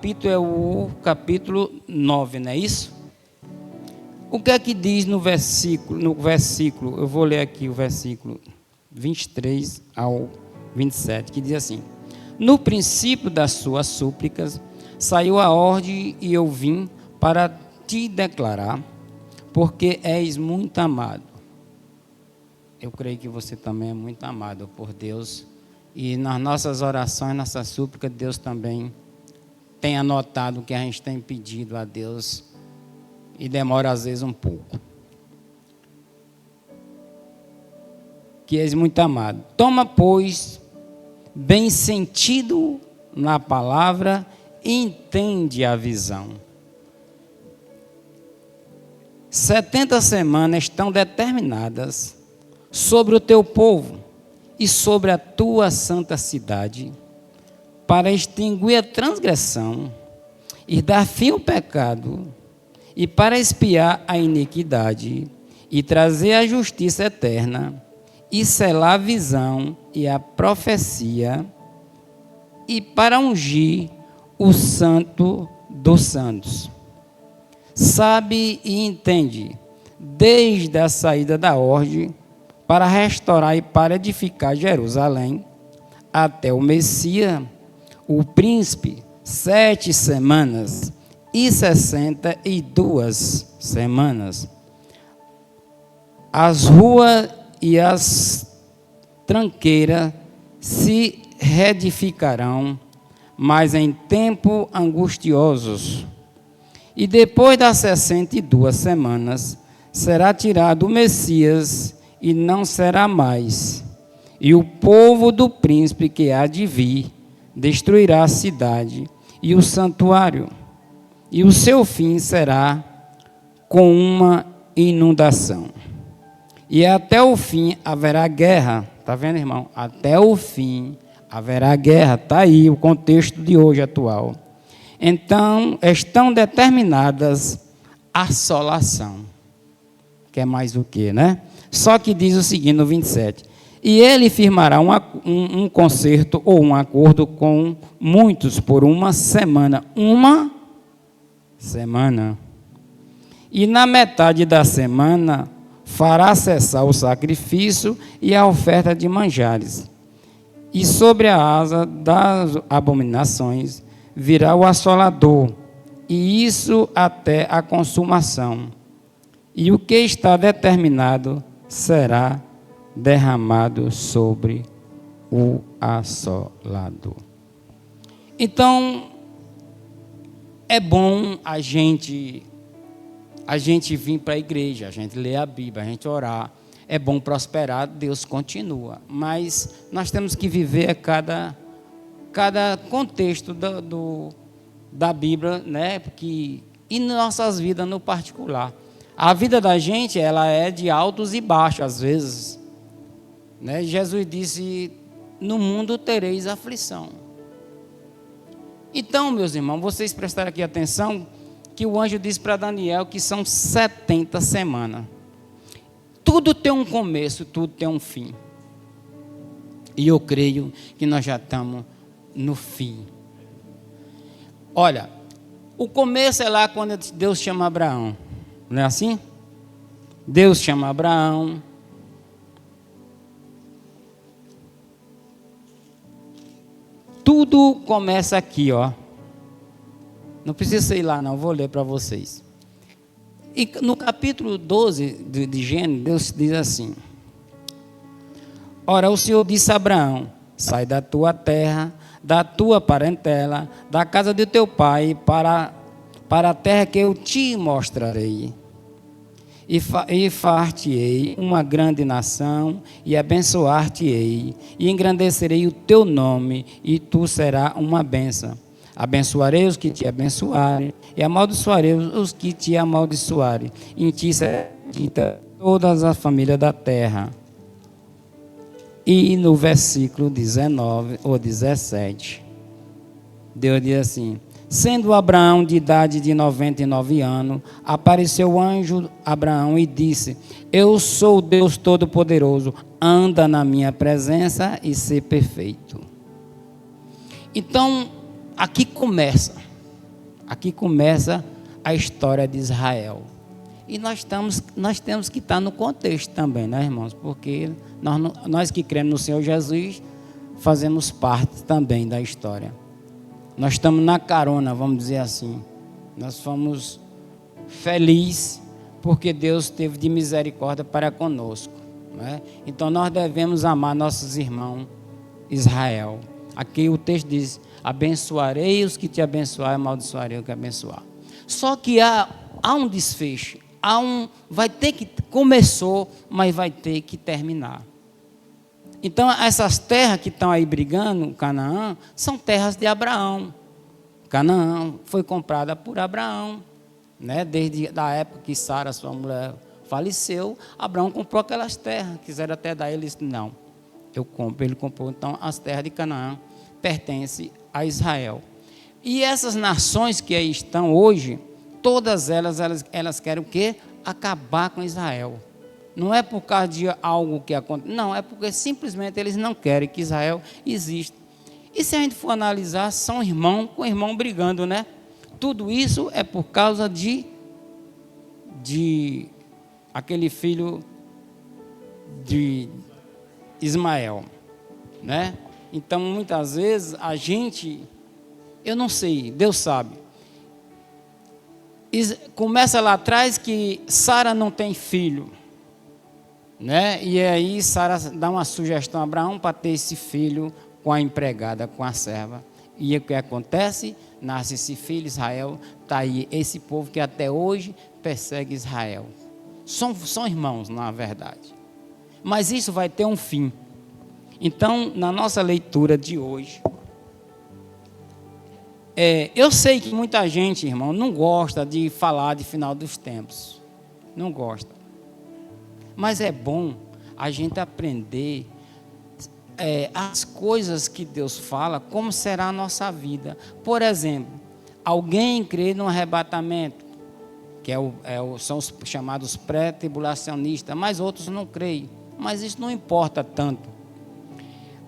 Capítulo é o capítulo 9, não é isso? O que é que diz no versículo, eu vou ler aqui o versículo 23 ao 27, que diz assim: No princípio das suas súplicas, saiu a ordem e eu vim para te declarar, porque és muito amado. Eu creio que você também é muito amado por Deus, e nas nossas orações, nossas súplicas, Deus também tem anotado o que a gente tem pedido a Deus e demora às vezes um pouco. Que és muito amado. Toma, pois, bem sentido na palavra e entende a visão. 70 semanas estão determinadas sobre o teu povo e sobre a tua santa cidade, para extinguir a transgressão e dar fim ao pecado, e para expiar a iniquidade, e trazer a justiça eterna, e selar a visão e a profecia, e para ungir o santo dos santos. Sabe e entende, desde a saída da ordem, para restaurar e para edificar Jerusalém, até o Messias, o príncipe, 7 semanas e 62 semanas. As ruas e as tranqueiras se reedificarão, mas em tempo angustiosos. E depois das 62 semanas, será tirado o Messias e não será mais. E o povo do príncipe que há de vir destruirá a cidade e o santuário, e o seu fim será com uma inundação. E até o fim haverá guerra. Está vendo, irmão? Até o fim haverá guerra. Está aí o contexto de hoje atual. Então, estão determinadas assolação. Que é mais o quê, né? Só que diz o seguinte no 27. E ele firmará um concerto ou um acordo com muitos por uma semana. Uma semana. E na metade da semana fará cessar o sacrifício e a oferta de manjares. E sobre a asa das abominações virá o assolador, e isso até a consumação. E o que está determinado será derramado sobre o assolador. Então, é bom a gente vir para a igreja, a gente ler a Bíblia, a gente orar. É bom prosperar, Deus continua. Mas nós temos que viver cada contexto da Bíblia, né? E nossas vidas no particular. A vida da gente, ela é de altos e baixos, às vezes. Né? Jesus disse, no mundo tereis aflição. Então, meus irmãos, vocês prestaram aqui atenção que o anjo disse para Daniel que são 70 semanas. Tudo tem um começo, tudo tem um fim. E eu creio que nós já estamos no fim. Olha, o começo é lá quando Deus chama Abraão. Não é assim? Deus chama Abraão. Tudo começa aqui, ó. Não precisa ir lá, não. Vou ler para vocês. E no capítulo 12 de Gênesis, Deus diz assim: Ora, o Senhor disse a Abraão: sai da tua terra, da tua parentela, da casa de teu pai, para a terra que eu te mostrarei. E far-te-ei uma grande nação, e abençoar-te-ei, e engrandecerei o teu nome, e tu serás uma bênção. Abençoarei os que te abençoarem, e amaldiçoarei os que te amaldiçoarem. Em ti será dita todas as famílias da terra. E no versículo 19 ou 17, Deus diz assim: Sendo Abraão de idade de 99 anos, apareceu o anjo Abraão e disse: Eu sou o Deus Todo-Poderoso, anda na minha presença e ser perfeito. Então, aqui começa. Aqui começa a história de Israel. E nós temos que estar no contexto também, né, irmãos? Porque nós que cremos no Senhor Jesus, fazemos parte também da história. Nós estamos na carona, vamos dizer assim. Nós fomos felizes porque Deus teve de misericórdia para conosco, né? Então nós devemos amar nossos irmãos Israel. Aqui o texto diz: abençoarei os que te abençoarem, amaldiçoarei os que abençoar. Só que há um desfecho. Vai ter que, começou, mas vai ter que terminar. Então, essas terras que estão aí brigando, Canaã, são terras de Abraão. Canaã foi comprada por Abraão, né? Desde a época que Sara, sua mulher, faleceu, Abraão comprou aquelas terras, quiseram até dar ele, disse, não, eu compro. Ele comprou, então, as terras de Canaã pertencem a Israel. E essas nações que aí estão hoje, todas elas querem o quê? Acabar com Israel. Não é por causa de algo que acontece, não, é porque simplesmente eles não querem que Israel exista. E se a gente for analisar, são irmão com irmão brigando, né? Tudo isso é por causa de aquele filho de Ismael, né? Então, muitas vezes, a gente, eu não sei, Deus sabe. Começa lá atrás que Sara não tem filho, né? E aí Sara dá uma sugestão a Abraão para ter esse filho com a empregada, com a serva. E o que acontece? Nasce esse filho, Israel, está aí esse povo que até hoje persegue Israel. São irmãos, na verdade. Mas isso vai ter um fim. Então, na nossa leitura de hoje, eu sei que muita gente, irmão, não gosta de falar de final dos tempos. Não gosta. Mas é bom a gente aprender as coisas que Deus fala, como será a nossa vida. Por exemplo, alguém crê no arrebatamento, que são os chamados pré-tribulacionistas, mas outros não creem. Mas isso não importa tanto.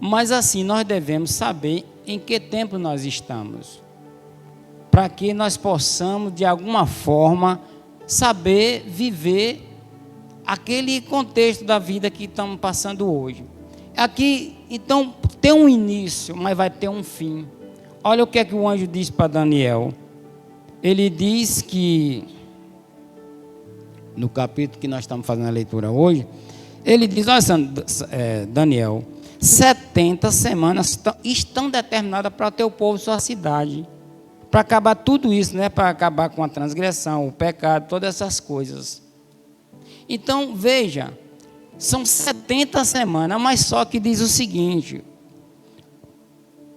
Mas assim, nós devemos saber em que tempo nós estamos, para que nós possamos, de alguma forma, saber viver aquele contexto da vida que estamos passando hoje. Aqui, então, tem um início, mas vai ter um fim. Olha o que é que o anjo diz para Daniel. Ele diz que, no capítulo que nós estamos fazendo a leitura hoje, ele diz, olha, Daniel, 70 semanas estão determinadas para o teu povo e sua cidade, para acabar tudo isso, né? Para acabar com a transgressão, o pecado, todas essas coisas. Então, veja, são 70 semanas, mas só que diz o seguinte,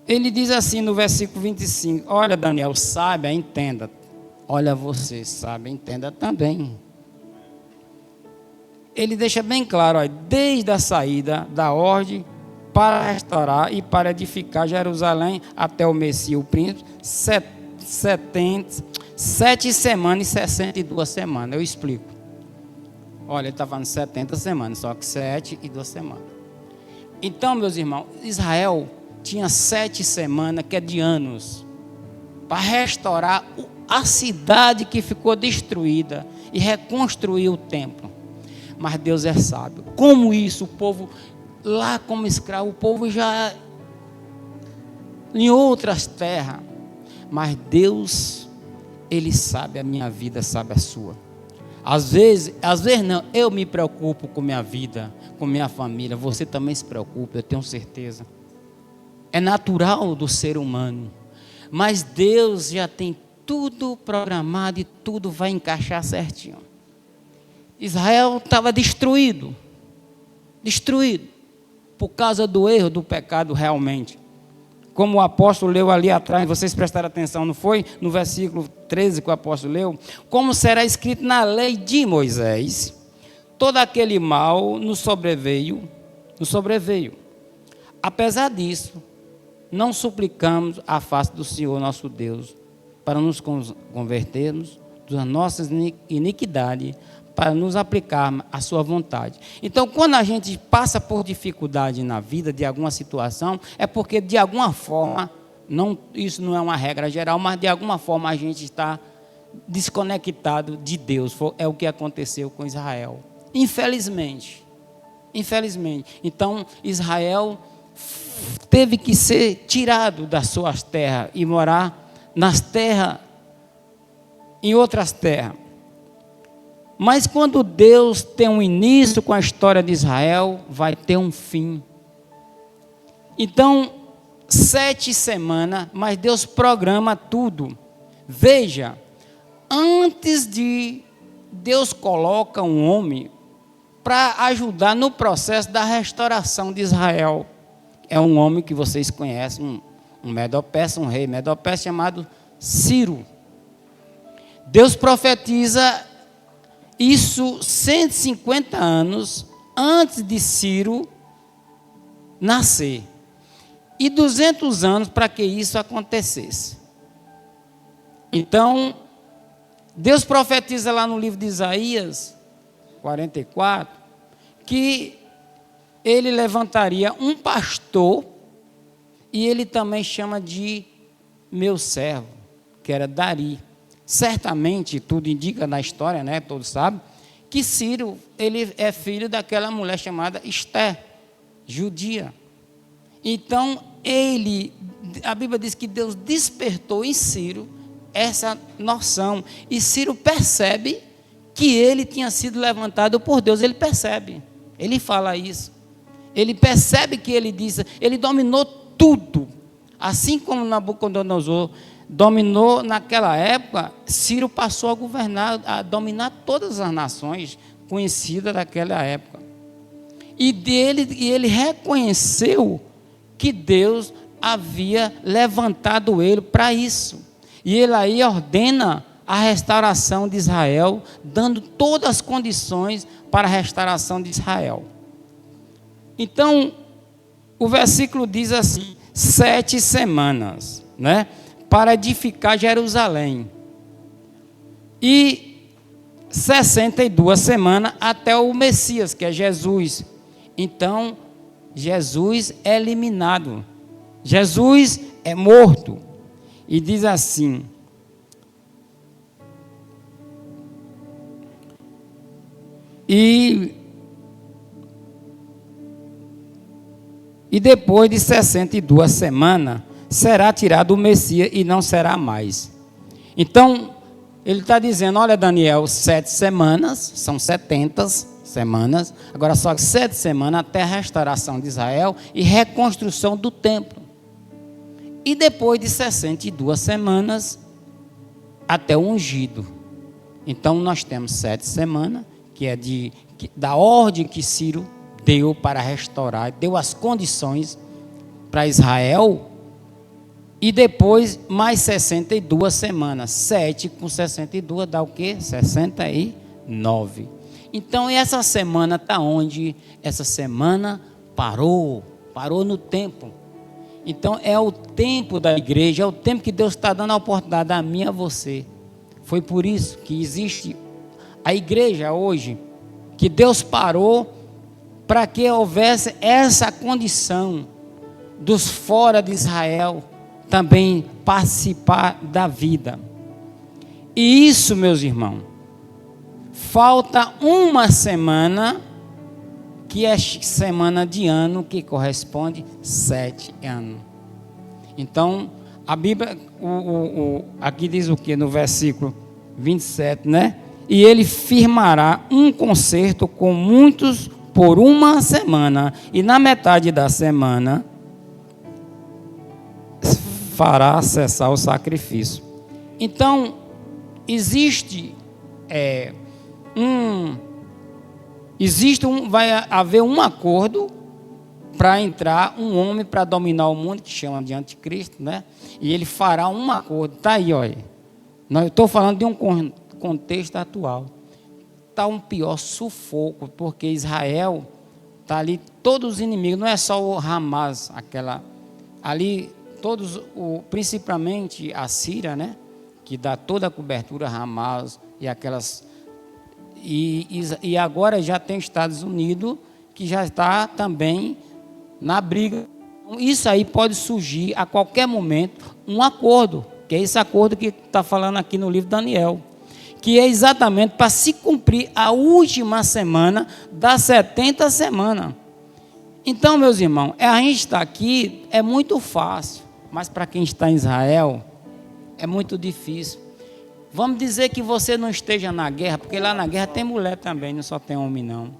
ele diz assim no versículo 25, olha Daniel, saiba, entenda, olha você, sabe, entenda também. Ele deixa bem claro, olha, desde a saída da ordem para restaurar e para edificar Jerusalém até o Messias, o príncipe, 7 semanas e 62 semanas, eu explico. Olha, ele está falando 70 semanas, só que 7 e 2 semanas. Então, meus irmãos, Israel tinha 7 semanas, que é de anos, para restaurar a cidade que ficou destruída e reconstruir o templo. Mas Deus é sábio. Como isso, o povo, lá como escravo, o povo já em outras terras. Mas Deus, Ele sabe a minha vida, sabe a sua. Às vezes não, eu me preocupo com minha vida, com minha família, você também se preocupa, eu tenho certeza. É natural do ser humano, mas Deus já tem tudo programado e tudo vai encaixar certinho. Israel estava destruído, por causa do erro, do pecado realmente. Como o apóstolo leu ali atrás, vocês prestaram atenção, não foi? No versículo 13 que o apóstolo leu. Como será escrito na lei de Moisés, todo aquele mal nos sobreveio. Apesar disso, não suplicamos a face do Senhor nosso Deus, para nos convertermos das nossas iniquidades, para nos aplicar a sua vontade. Então, quando a gente passa por dificuldade na vida, de alguma situação, é porque, de alguma forma, Não, isso não é uma regra geral, mas de alguma forma a gente está desconectado de Deus. É o que aconteceu com Israel. Infelizmente. Então, Israel teve que ser tirado das suas terras e morar nas terras, em outras terras. Mas quando Deus tem um início com a história de Israel, vai ter um fim. Então, 7 semanas, mas Deus programa tudo. Veja, antes de Deus coloca um homem para ajudar no processo da restauração de Israel. É um homem que vocês conhecem, um Medo-Persa, um rei Medo-Persa chamado Ciro. Deus profetiza isso 150 anos antes de Ciro nascer. E 200 anos para que isso acontecesse. Então, Deus profetiza lá no livro de Isaías 44, que ele levantaria um pastor, e ele também chama de meu servo, que era Dari. Certamente, tudo indica na história, né, todos sabem, que Ciro, ele é filho daquela mulher chamada Esté, judia. Então, a Bíblia diz que Deus despertou em Ciro essa noção, e Ciro percebe que ele tinha sido levantado por Deus. Ele percebe, ele fala isso, ele percebe que ele disse, ele dominou tudo, assim como Nabucodonosor dominou naquela época. Ciro passou a governar, a dominar todas as nações conhecidas daquela época, e ele reconheceu que Deus havia levantado ele para isso, e ele aí ordena a restauração de Israel, dando todas as condições para a restauração de Israel. Então, o versículo diz assim: 7 semanas, né, para edificar Jerusalém, e 62 semanas até o Messias, que é Jesus. Então, Jesus é eliminado, Jesus é morto, e diz assim: E depois de 62 semanas, será tirado o Messias e não será mais. Então, ele está dizendo, olha Daniel, 7 semanas, são 70 semanas, agora só 7 semanas até a restauração de Israel e reconstrução do templo. E depois de 62 semanas, até o ungido. Então, nós temos 7 semanas, que é da ordem que Ciro deu para restaurar, deu as condições para Israel, e depois mais 62 semanas, 7 com 62 dá o quê? 69. Então essa semana está onde? Essa semana parou no tempo. Então é o tempo da igreja, é o tempo que Deus está dando a oportunidade a mim e a você. Foi por isso que existe a igreja hoje, que Deus parou para que houvesse essa condição dos fora de Israel também participar da vida. E isso, meus irmãos, falta uma semana, que é semana de ano, que corresponde 7 anos. Então, a Bíblia, aqui diz o que no versículo 27, né? E ele firmará um concerto com muitos por uma semana, e na metade da semana fará cessar o sacrifício. Então, vai haver um acordo para entrar um homem para dominar o mundo, que chama de anticristo, né? E ele fará um acordo. Está aí, olha. Eu estou falando de um contexto atual. Está um pior sufoco, porque Israel está ali, todos os inimigos, não é só o Hamas, ali todos, principalmente a Síria, né, que dá toda a cobertura a Hamas e aquelas, e agora já tem Estados Unidos, que já está também na briga Isso aí pode surgir a qualquer momento um acordo, que é esse acordo que está falando aqui no livro de Daniel, que é exatamente para se cumprir a última semana das 70 semanas. Então, meus irmãos, a gente está aqui, é muito fácil, mas para quem está em Israel, é muito difícil. Vamos dizer que você não esteja na guerra, porque lá na guerra tem mulher também, não só tem homem não.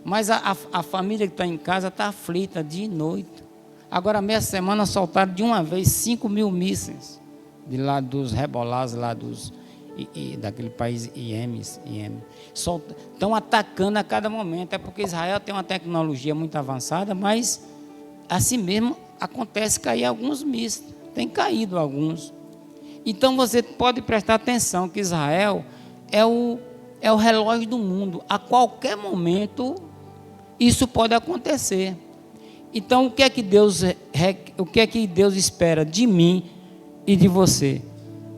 Mas a família que está em casa está aflita dia e noite. Agora, meia semana, soltaram de uma vez 5.000 mísseis, de lá dos rebolados, lá daquele país IEM. Estão atacando a cada momento. É porque Israel tem uma tecnologia muito avançada, mas assim mesmo acontece cair alguns mísseis. Tem caído alguns. Então você pode prestar atenção que Israel é o relógio do mundo. A qualquer momento isso pode acontecer. Então o que é que Deus espera de mim e de você?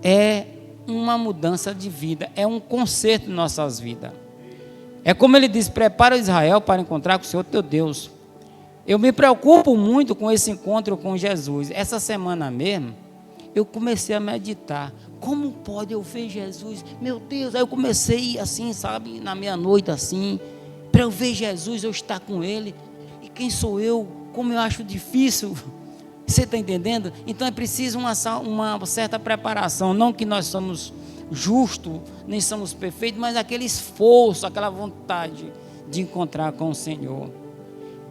É uma mudança de vida, é um conserto em nossas vidas. É como ele diz: prepara Israel para encontrar com o Senhor teu Deus. Eu me preocupo muito com esse encontro com Jesus. Essa semana mesmo, eu comecei a meditar. Como pode eu ver Jesus? Meu Deus, aí eu comecei assim, sabe, na meia-noite assim, para eu ver Jesus, eu estar com Ele. E quem sou eu? Como eu acho difícil. Você está entendendo? Então é preciso uma certa preparação. Não que nós somos justos, nem somos perfeitos, mas aquele esforço, aquela vontade de encontrar com o Senhor.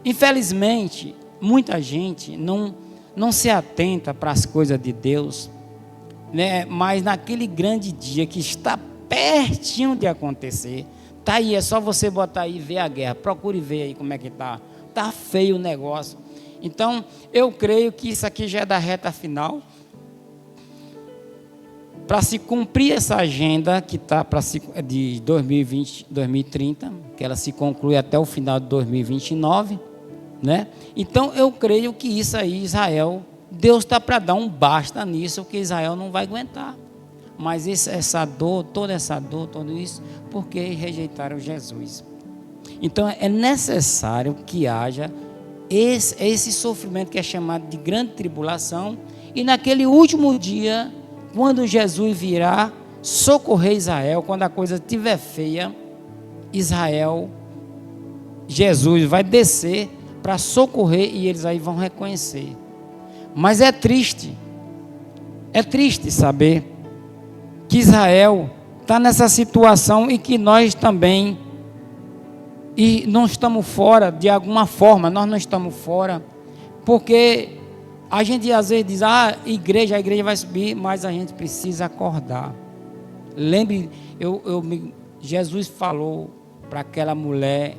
Infelizmente, muita gente não se atenta para as coisas de Deus, né? Mas naquele grande dia que está pertinho de acontecer, tá aí, é só você botar aí e ver a guerra. Procure ver aí como é que está. Está feio o negócio. Então, eu creio que isso aqui já é da reta final. Para se cumprir essa agenda que está de 2020, 2030, que ela se conclui até o final de 2029, né? Então, eu creio que isso aí, Israel, Deus está para dar um basta nisso, que Israel não vai aguentar. Mas essa dor, toda essa dor, tudo isso, porque rejeitaram Jesus. Então, é necessário que haja esse sofrimento que é chamado de grande tribulação, e naquele último dia, quando Jesus virá socorrer Israel, quando a coisa estiver feia, Jesus vai descer para socorrer, e eles aí vão reconhecer. Mas é triste saber que Israel está nessa situação, e que nós também e não estamos fora de alguma forma. Nós não estamos fora, porque a gente às vezes diz: a igreja vai subir, mas a gente precisa acordar. Lembre, Jesus falou para aquela mulher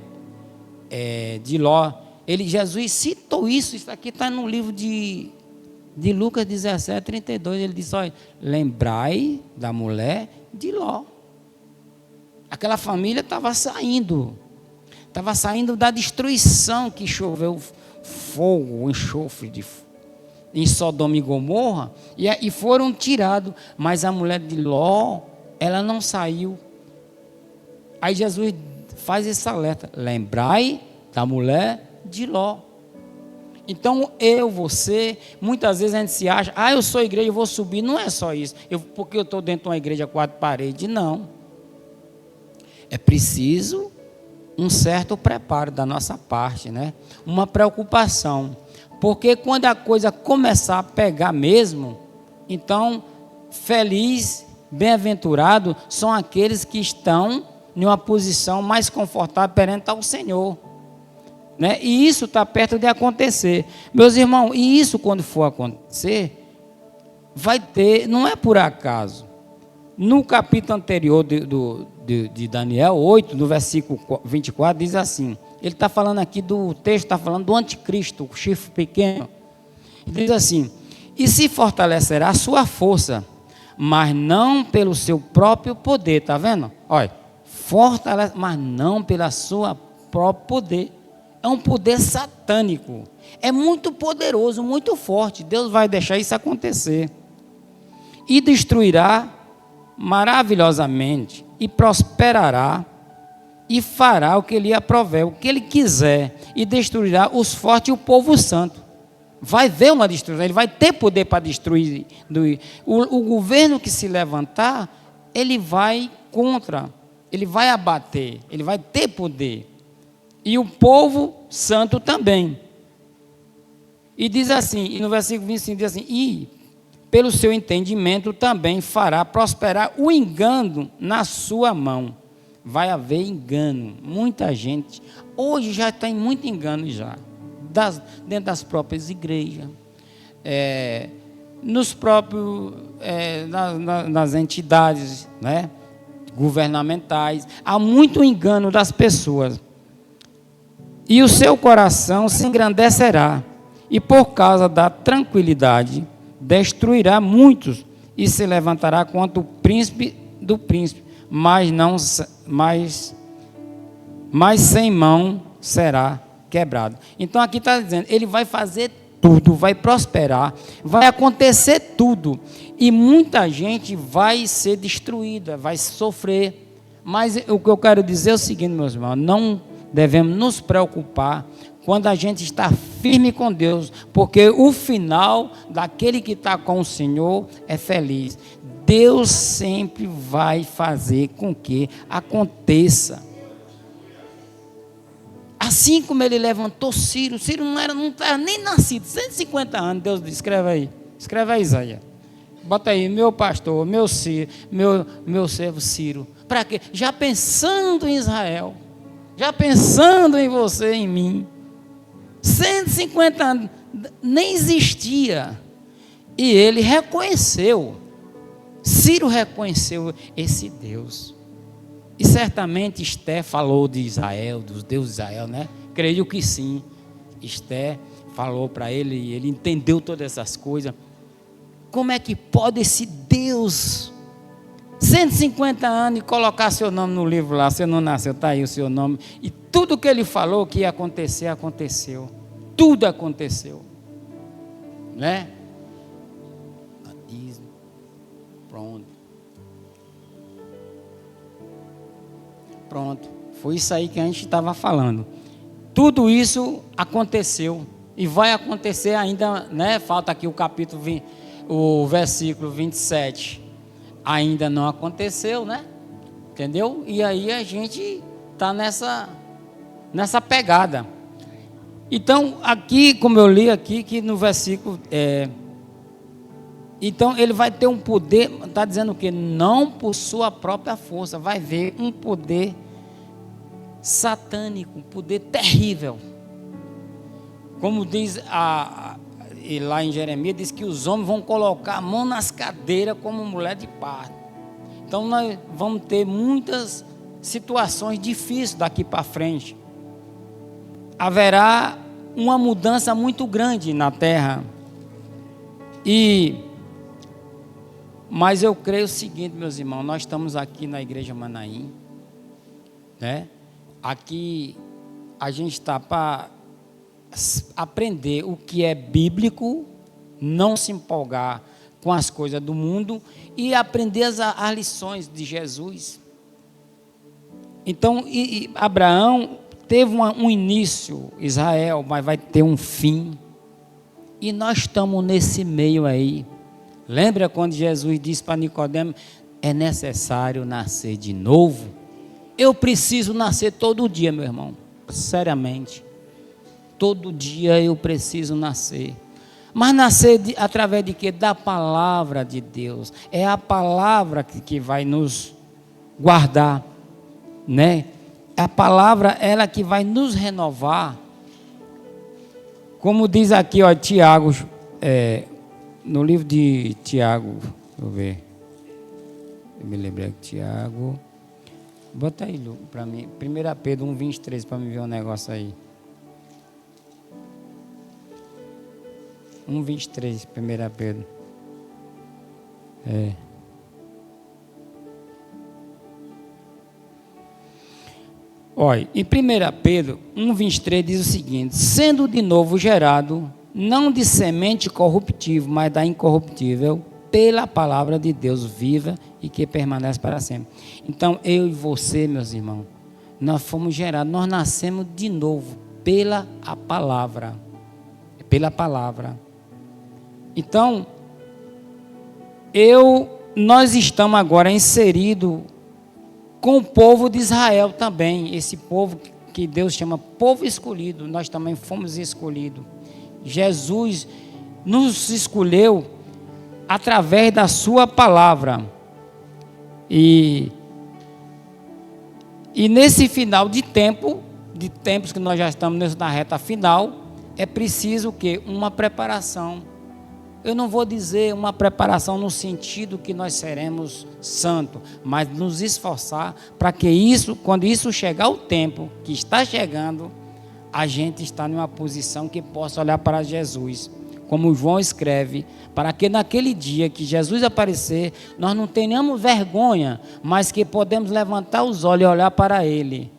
de Ló. Jesus citou isso aqui está no livro de Lucas 17:32. Ele disse: olha, lembrai da mulher de Ló. Aquela família estava saindo da destruição, que choveu fogo, enxofre em Sodoma e Gomorra, e foram tirados. Mas a mulher de Ló, ela não saiu. Aí Jesus faz esse alerta: lembrai da mulher de Ló. Então você, muitas vezes a gente se acha: eu sou igreja, eu vou subir. Não é só isso, porque eu estou dentro de uma igreja 4 paredes. Não, é preciso um certo preparo da nossa parte, né? Uma preocupação, porque quando a coisa começar a pegar mesmo, então feliz, bem-aventurado são aqueles que estão em uma posição mais confortável perante ao Senhor, né? E isso está perto de acontecer, meus irmãos. E isso, quando for acontecer, vai ter, não é por acaso. No capítulo anterior de Daniel 8, no versículo 24, diz assim: ele está falando aqui do texto, está falando do anticristo, o chifre pequeno. Diz assim: e se fortalecerá a sua força, mas não pelo seu próprio poder. Está vendo? Olha, fortalece, mas não pela sua próprio poder. É um poder satânico, é muito poderoso, muito forte. Deus vai deixar isso acontecer, e destruirá maravilhosamente, e prosperará, e fará o que lhe aprouver, o que ele quiser, e destruirá os fortes e o povo santo. Vai ver uma destruição, ele vai ter poder para destruir. O governo que se levantar, ele vai contra, ele vai abater, ele vai ter poder. E o povo santo também. E diz assim, e no versículo 25 diz assim, e pelo seu entendimento também fará prosperar o engano na sua mão. Vai haver engano, muita gente, hoje já tem muito engano já. Dentro das próprias igrejas, nos próprios, nas entidades, né, governamentais, há muito engano das pessoas, e o seu coração se engrandecerá, e por causa da tranquilidade, destruirá muitos, e se levantará contra o príncipe do príncipe, mas sem mão será quebrado. Então aqui está dizendo, ele vai fazer tudo, vai prosperar, vai acontecer tudo, e muita gente vai ser destruída, vai sofrer, mas o que eu quero dizer é o seguinte, meus irmãos, não devemos nos preocupar quando a gente está firme com Deus, porque o final daquele que está com o Senhor é feliz. Deus sempre vai fazer com que aconteça. Assim como ele levantou Ciro não estava nem nascido, 150 anos, Deus disse, escreve aí, Isaías, bota aí, meu pastor, meu servo Ciro, para quê? Já pensando em Israel, já pensando em você, em mim, 150 anos, nem existia, e ele reconheceu, Ciro reconheceu esse Deus. E certamente Esté falou de Israel, dos deuses de Israel, né? Creio que sim. Esté falou para ele e ele entendeu todas essas coisas. Como é que pode esse Deus, 150 anos, e colocar seu nome no livro lá? Você não nasceu, está aí o seu nome. E tudo que ele falou que ia acontecer, aconteceu. Tudo aconteceu. Né? Batismo. Pronto. Pronto, foi isso aí que a gente estava falando. Tudo isso aconteceu e vai acontecer ainda, né? Falta aqui o capítulo 20, o versículo 27. Ainda não aconteceu, né? Entendeu? E aí a gente está nessa pegada. Então, aqui, como eu li aqui, que no versículo... então, ele vai ter um poder, está dizendo o quê? Não por sua própria força, vai ver um poder satânico, um poder terrível. Como diz e lá em Jeremias, diz que os homens vão colocar a mão nas cadeiras como mulher de parto. Então, nós vamos ter muitas situações difíceis daqui para frente. Haverá uma mudança muito grande na terra. Mas eu creio o seguinte, meus irmãos, nós estamos aqui na Igreja Manaim, né? Aqui a gente está para aprender o que é bíblico, não se empolgar com as coisas do mundo e aprender as lições de Jesus. Então, Abraão teve um início, Israel, mas vai ter um fim. E nós estamos nesse meio aí. Lembra quando Jesus disse para Nicodemo, é necessário nascer de novo? Eu preciso nascer todo dia, meu irmão, seriamente. Todo dia eu preciso nascer. Mas nascer através de quê? Da palavra de Deus. É a palavra que vai nos guardar, né? A palavra, ela que vai nos renovar. Como diz aqui, ó, Tiago, no livro de Tiago, deixa eu ver, eu me lembrei de Tiago, bota aí para mim, 1 Pedro 1,23, para me ver um negócio aí. 1,23, 1 Pedro. Olha, em 1 Pedro 1,23 diz o seguinte: sendo de novo gerado, não de semente corruptível, mas da incorruptível, pela palavra de Deus viva e que permanece para sempre. Então, eu e você, meus irmãos, nós fomos gerados, nós nascemos de novo pela a palavra. Pela palavra. Então, nós estamos agora inseridos com o povo de Israel também, esse povo que Deus chama povo escolhido, nós também fomos escolhidos. Jesus nos escolheu através da sua palavra. E nesse final de tempos que nós já estamos na reta final, é preciso o quê? Uma preparação. Eu não vou dizer uma preparação no sentido que nós seremos santos, mas nos esforçar para que isso, quando isso chegar o tempo que está chegando, a gente está numa posição que possa olhar para Jesus, como João escreve, para que naquele dia que Jesus aparecer, nós não tenhamos vergonha, mas que podemos levantar os olhos e olhar para Ele,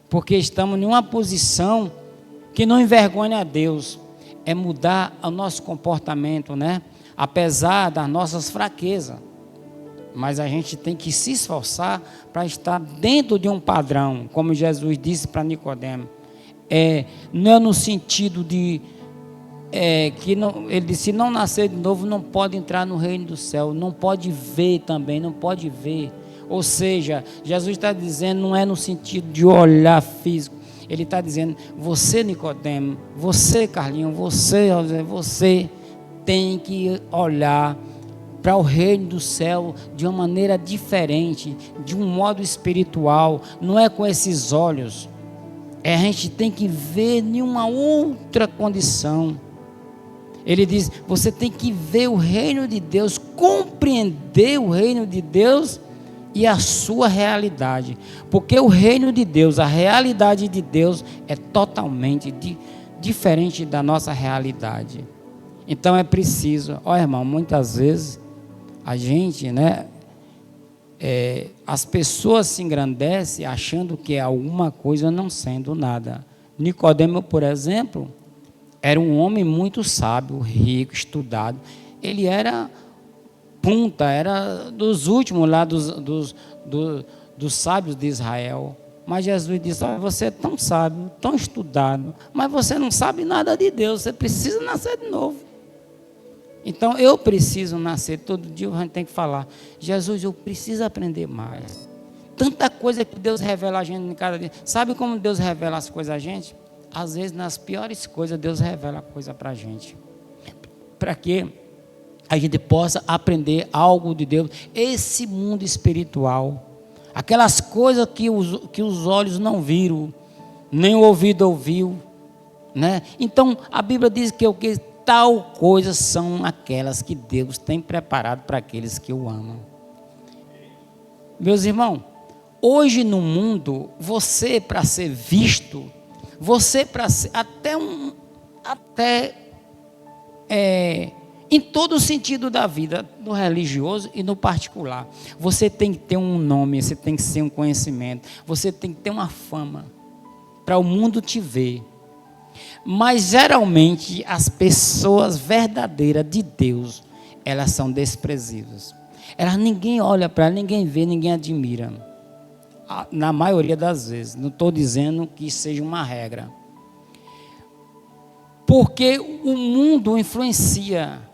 porque estamos em uma posição que não envergonha a Deus. É mudar o nosso comportamento, né? Apesar das nossas fraquezas. Mas a gente tem que se esforçar para estar dentro de um padrão, como Jesus disse para Nicodemo. Não é no sentido de que não, ele disse: se não nascer de novo, não pode entrar no reino do céu, não pode ver também, não pode ver. Ou seja, Jesus está dizendo, não é no sentido de olhar físico. Ele está dizendo, você Nicodemo, você Carlinhos, você José, você tem que olhar para o reino do céu de uma maneira diferente, de um modo espiritual, não é com esses olhos. A gente tem que ver em uma outra condição. Ele diz, você tem que ver o reino de Deus, compreender o reino de Deus e a sua realidade, porque o reino de Deus, a realidade de Deus é totalmente diferente da nossa realidade. Então é preciso, irmão, muitas vezes a gente, né, as pessoas se engrandecem achando que é alguma coisa, não sendo nada. Nicodemo, por exemplo, era um homem muito sábio, rico, estudado. Ele era era dos últimos lá dos sábios de Israel. Mas Jesus disse, você é tão sábio, tão estudado, mas você não sabe nada de Deus, você precisa nascer de novo. Então eu preciso nascer, todo dia a gente tem que falar, Jesus, eu preciso aprender mais. Tanta coisa que Deus revela a gente em cada dia. Sabe como Deus revela as coisas a gente? Às vezes nas piores coisas Deus revela a coisa para a gente. Para quê? A gente possa aprender algo de Deus, esse mundo espiritual, aquelas coisas que os olhos não viram, nem o ouvido ouviu, né? Então a Bíblia diz que tal coisa são aquelas que Deus tem preparado para aqueles que o amam. Meus irmãos, hoje no mundo, você para ser visto, você para ser em todo o sentido da vida, no religioso e no particular, você tem que ter um nome, você tem que ter um conhecimento, você tem que ter uma fama, para o mundo te ver. Mas geralmente as pessoas verdadeiras de Deus, elas são desprezíveis. Ninguém olha para elas, ninguém vê, ninguém admira. Na maioria das vezes, não estou dizendo que seja uma regra. Porque o mundo influencia.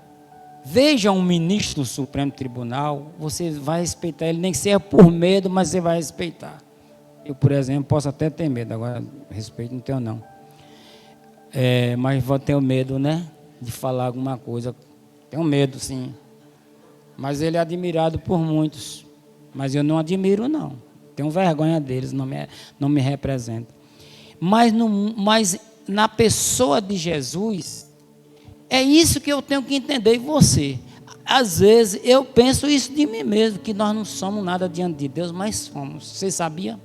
Veja um ministro do Supremo Tribunal, você vai respeitar ele, nem que seja por medo, mas você vai respeitar. Eu, por exemplo, posso até ter medo, agora respeito não tenho não. Mas vou ter medo, né, de falar alguma coisa. Tenho medo, sim. Mas ele é admirado por muitos. Mas eu não admiro, não. Tenho vergonha deles, não me representa. Mas na pessoa de Jesus, é isso que eu tenho que entender, e você. Às vezes eu penso isso de mim mesmo, que nós não somos nada diante de Deus, mas somos. Você sabia?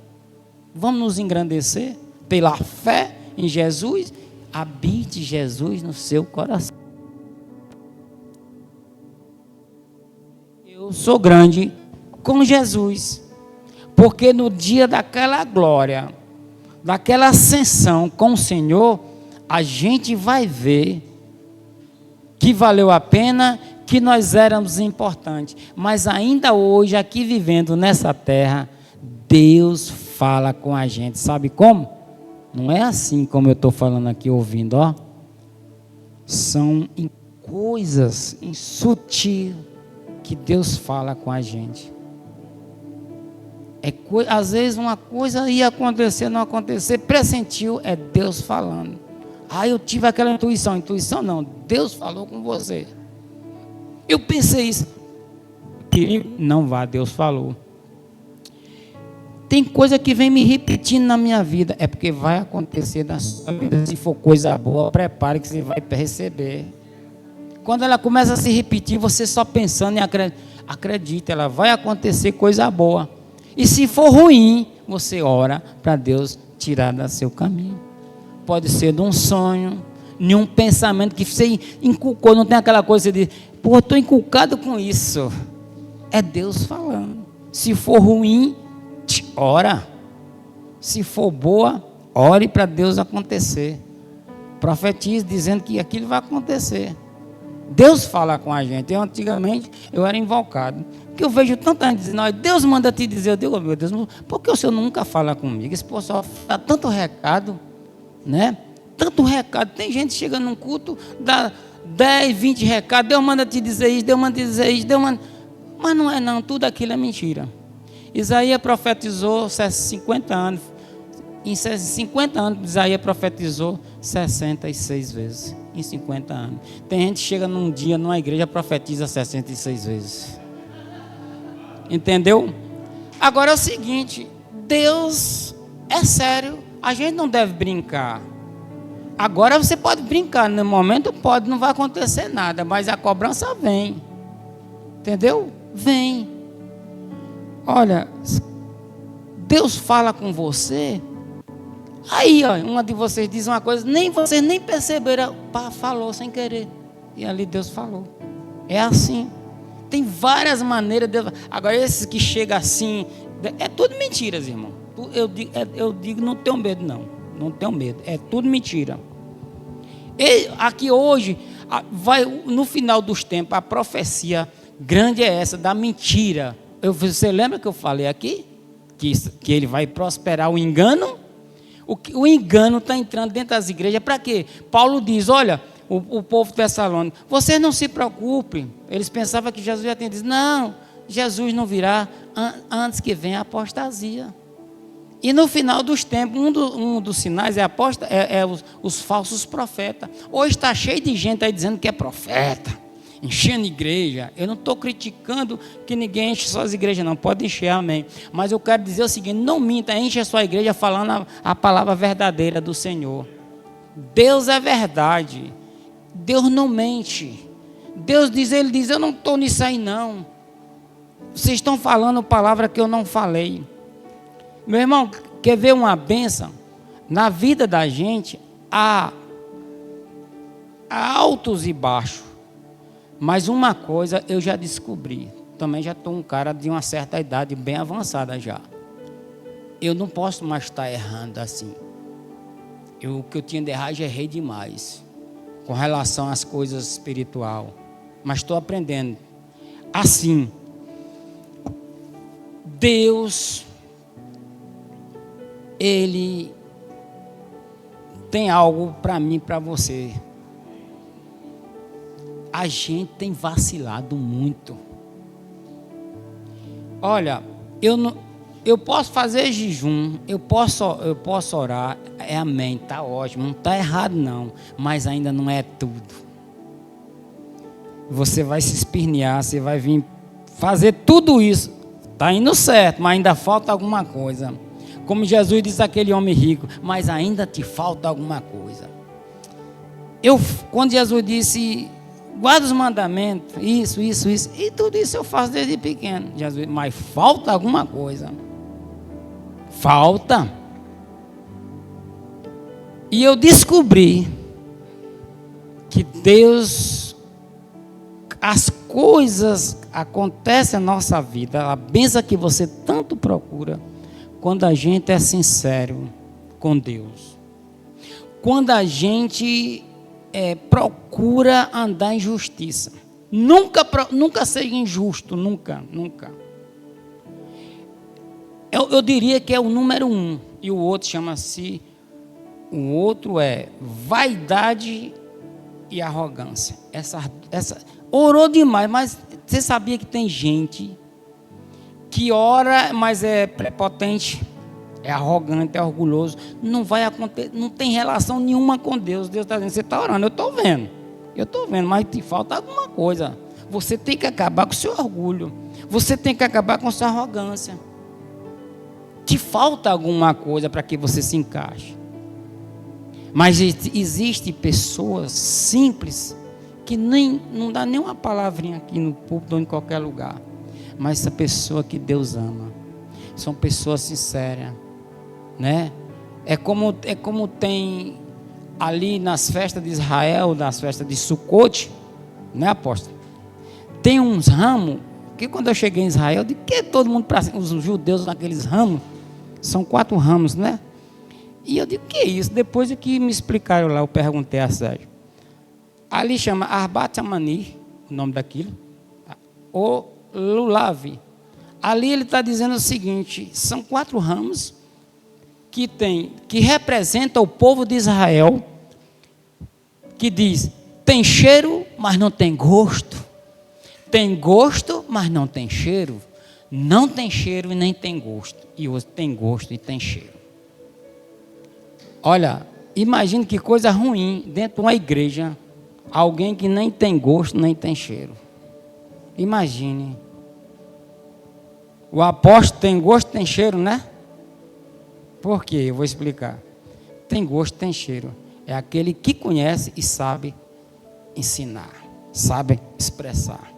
Vamos nos engrandecer pela fé em Jesus. Habite Jesus no seu coração. Eu sou grande com Jesus, porque no dia daquela glória, daquela ascensão com o Senhor, a gente vai ver que valeu a pena, que nós éramos importantes. Mas ainda hoje, aqui vivendo nessa terra, Deus fala com a gente. Sabe como? Não é assim como eu estou falando aqui, ouvindo, ó. são em coisas, em sutil, que Deus fala com a gente. Às vezes uma coisa ia acontecer, não acontecer, pressentiu, é Deus falando. Eu tive aquela intuição. Intuição não, Deus falou com você. Eu pensei isso. Não vá, Deus falou. Tem coisa que vem me repetindo na minha vida. É porque vai acontecer na sua vida. Se for coisa boa, prepare que você vai receber. Quando ela começa a se repetir, você só pensando e acredita, ela vai acontecer coisa boa. E se for ruim, você ora para Deus tirar do seu caminho. Pode ser de um sonho, de um pensamento que você inculcou, não tem aquela coisa que você diz, eu estou inculcado com isso. É Deus falando. Se for ruim, ora. Se for boa, ore para Deus acontecer. Profetize dizendo que aquilo vai acontecer. Deus fala com a gente. Antigamente eu era invocado. Porque eu vejo tanta gente dizendo, Deus manda te dizer. Eu digo, meu Deus, por que o Senhor nunca fala comigo? Esse povo só dá tanto recado, né? Tanto recado. Tem gente que chega num culto, dá 10, 20 recados. Deus manda te dizer isso, Deus manda te dizer isso, Deus manda... Mas não é não, tudo aquilo é mentira. Isaías profetizou 50 anos. Em 50 anos, Isaías profetizou 66 vezes. Em 50 anos. Tem gente que chega num dia, numa igreja, profetiza 66 vezes. Entendeu? Agora é o seguinte, Deus é sério. A gente não deve brincar. Agora você pode brincar, no momento pode, não vai acontecer nada, mas a cobrança vem. Entendeu? Vem. Olha, Deus fala com você. Aí, uma de vocês diz uma coisa, vocês nem perceberam, falou sem querer. E ali Deus falou. É assim. Tem várias maneiras. Agora, esses que chegam assim, é tudo mentiras, irmão. Eu digo, não tenho medo, não. Não tenho medo. É tudo mentira. Aqui hoje, no final dos tempos, a profecia grande é essa, da mentira. Você lembra que eu falei aqui? Que ele vai prosperar o engano? O engano está entrando dentro das igrejas. Para quê? Paulo diz, olha, o povo tessalônico, vocês não se preocupem. Eles pensavam que Jesus já tinha dito, não, Jesus não virá antes que venha a apostasia. E no final dos tempos, um dos sinais é os falsos profetas. Hoje está cheio de gente aí dizendo que é profeta, enchendo igreja. Eu não estou criticando que ninguém enche suas igrejas, não. Pode encher, amém. Mas eu quero dizer o seguinte, não minta, enche a sua igreja falando a palavra verdadeira do Senhor. Deus é verdade. Deus não mente. Ele diz, eu não estou nisso aí não. Vocês estão falando palavra que eu não falei. Meu irmão, quer ver uma bênção? Na vida da gente, há altos e baixos. Mas uma coisa eu já descobri. Também já estou um cara de uma certa idade bem avançada já. Eu não posso mais estar errando assim. O que eu tinha de errar, já errei demais. Com relação às coisas espirituais. Mas estou aprendendo. Assim, Deus, Ele tem algo para mim e para você. A gente tem vacilado muito. Olha, eu posso fazer jejum, eu posso orar, amém, está ótimo, não está errado não, mas ainda não é tudo. Você vai se espernear, você vai vir fazer tudo isso, está indo certo, mas ainda falta alguma coisa. Como Jesus disse àquele homem rico, mas ainda te falta alguma coisa. Quando Jesus disse, guarda os mandamentos, isso, e tudo isso eu faço desde pequeno. Jesus, mas falta alguma coisa. Falta. E eu descobri que Deus, as coisas acontecem na nossa vida, a bênção que você tanto procura, quando a gente é sincero com Deus. Quando a gente procura andar em justiça. Nunca seja injusto, nunca. Eu diria que é o número 1. E o outro chama-se, o outro é vaidade e arrogância. Orou demais, mas você sabia que tem gente que ora, mas é prepotente, é arrogante, é orgulhoso, não vai acontecer, não tem relação nenhuma com Deus. Deus está dizendo, você está orando, eu estou vendo, mas te falta alguma coisa. Você tem que acabar com o seu orgulho, você tem que acabar com a sua arrogância. Te falta alguma coisa para que você se encaixe. Mas existe pessoas simples que não dá nem uma palavrinha aqui no púlpito ou em qualquer lugar. Mas essa pessoa que Deus ama, são pessoas sinceras, né? É como tem ali nas festas de Israel, nas festas de Sucote, né, apóstolo? Tem uns ramos, que quando eu cheguei em Israel, de que todo mundo, os judeus naqueles ramos, são 4 ramos, né? E eu digo, que é isso? Depois que me explicaram lá, eu perguntei a Sérgio. Ali chama Arbat Amani, o nome daquilo, ou Lulavi. Ali ele está dizendo o seguinte, são 4 ramos que representam o povo de Israel, que diz, tem cheiro, mas não tem gosto. Tem gosto, mas não tem cheiro. Não tem cheiro e nem tem gosto. E outro tem gosto e tem cheiro. Olha, imagine que coisa ruim dentro de uma igreja, alguém que nem tem gosto, nem tem cheiro. Imagine. O apóstolo tem gosto, tem cheiro, né? Por quê? Eu vou explicar. Tem gosto, tem cheiro. É aquele que conhece e sabe ensinar, sabe expressar.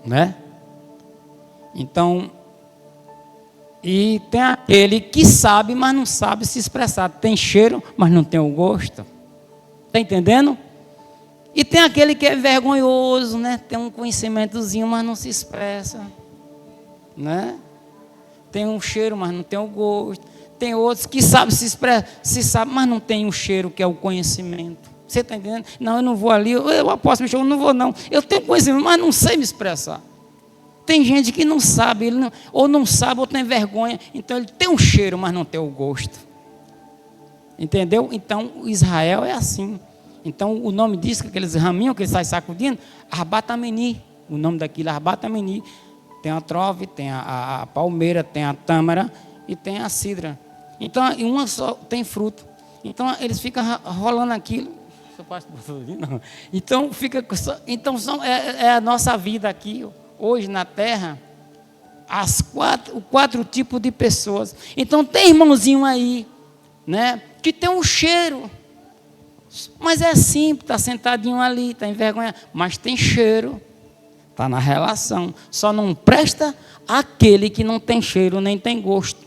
Né? Então, e tem aquele que sabe, mas não sabe se expressar. Tem cheiro, mas não tem o gosto. Está entendendo? E tem aquele que é vergonhoso, né? Tem um conhecimentozinho, mas não se expressa. Né? Tem um cheiro, mas não tem o gosto. Tem outros que sabem se expressar, mas não tem o cheiro, que é o conhecimento. Você está entendendo? Não, eu não vou ali, eu aposto, eu não vou não. Eu tenho conhecimento, mas não sei me expressar. Tem gente que não sabe, ou não sabe, ou tem vergonha. Então ele tem um cheiro, mas não tem o gosto. Entendeu? Então Israel é assim. Então o nome disso, aqueles raminhos que ele sai sacudindo, Arbat Ameni. O nome daquilo é Arbat Ameni. Tem a trove, tem a palmeira, tem a tâmara e tem a cidra. Então uma só tem fruto. Então eles ficam rolando aquilo. Então é a nossa vida aqui hoje na terra, o 4 tipos de pessoas. Então tem irmãozinho aí, né, que tem um cheiro, mas é simples, está sentadinho ali, está envergonhado, mas tem cheiro, está na relação. Só não presta aquele que não tem cheiro, nem tem gosto,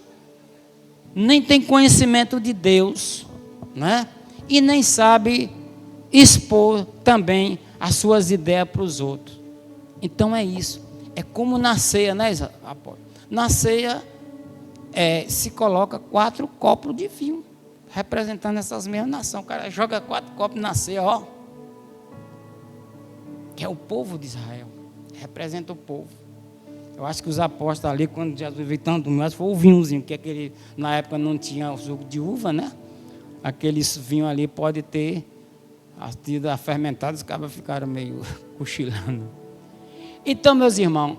nem tem conhecimento de Deus, né, e nem sabe expor também as suas ideias para os outros. Então é isso. É como na ceia, né, apóstolo? Na ceia se coloca 4 copos de vinho, representando essas mesmas nações. O cara joga 4 copos na ceia, ó. Que é o povo de Israel. Representa o povo. Eu acho que os apóstolos ali, quando Jesus veio tanto mais, foi o vinhozinho, que aquele, na época não tinha o suco de uva, né? Aqueles vinhos ali pode ter tido fermentado, os cabras ficaram meio cochilando. Então, meus irmãos,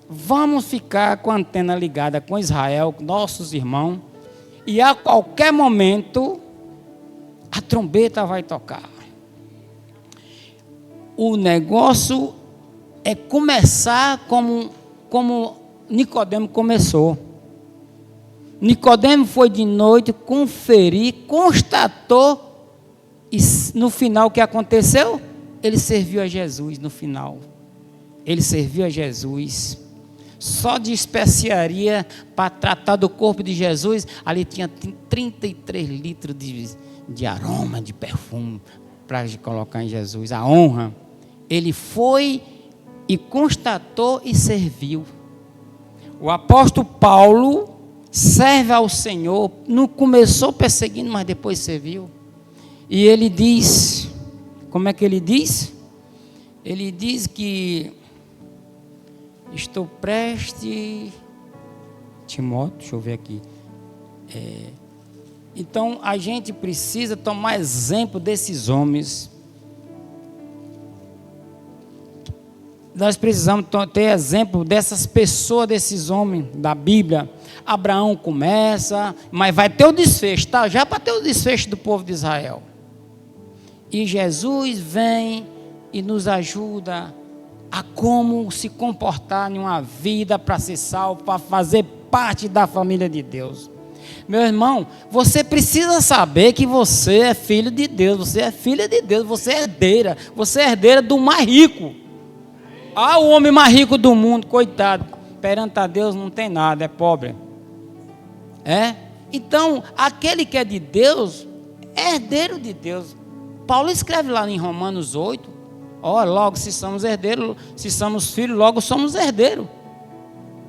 vamos ficar com a antena ligada com Israel, nossos irmãos, e a qualquer momento a trombeta vai tocar. O negócio é começar como Nicodemo começou. Nicodemo foi de noite, conferir, constatou, e no final o que aconteceu? Ele serviu a Jesus no final. Ele serviu a Jesus. Só de especiaria para tratar do corpo de Jesus, ali tinha 33 litros de aroma, de perfume, para colocar em Jesus. A honra. Ele foi e constatou e serviu. O apóstolo Paulo serve ao Senhor, não começou perseguindo, mas depois serviu. E ele diz, como é que ele diz? Ele diz que estou prestes, Timóteo, deixa eu ver aqui, Então, a gente precisa tomar exemplo desses homens. Nós precisamos ter exemplo dessas pessoas, desses homens da Bíblia. Abraão começa, mas vai ter o desfecho, tá? Já para ter o desfecho do povo de Israel. E Jesus vem e nos ajuda a como se comportar em uma vida para ser salvo, para fazer parte da família de Deus. Meu irmão, você precisa saber que você é filho de Deus, você é filha de Deus, você é herdeira do mais rico. Ah, o homem mais rico do mundo, coitado, perante a Deus não tem nada, é pobre. Então, aquele que é de Deus, é herdeiro de Deus. Paulo escreve lá em Romanos 8, logo se somos herdeiros, se somos filhos, logo somos herdeiros.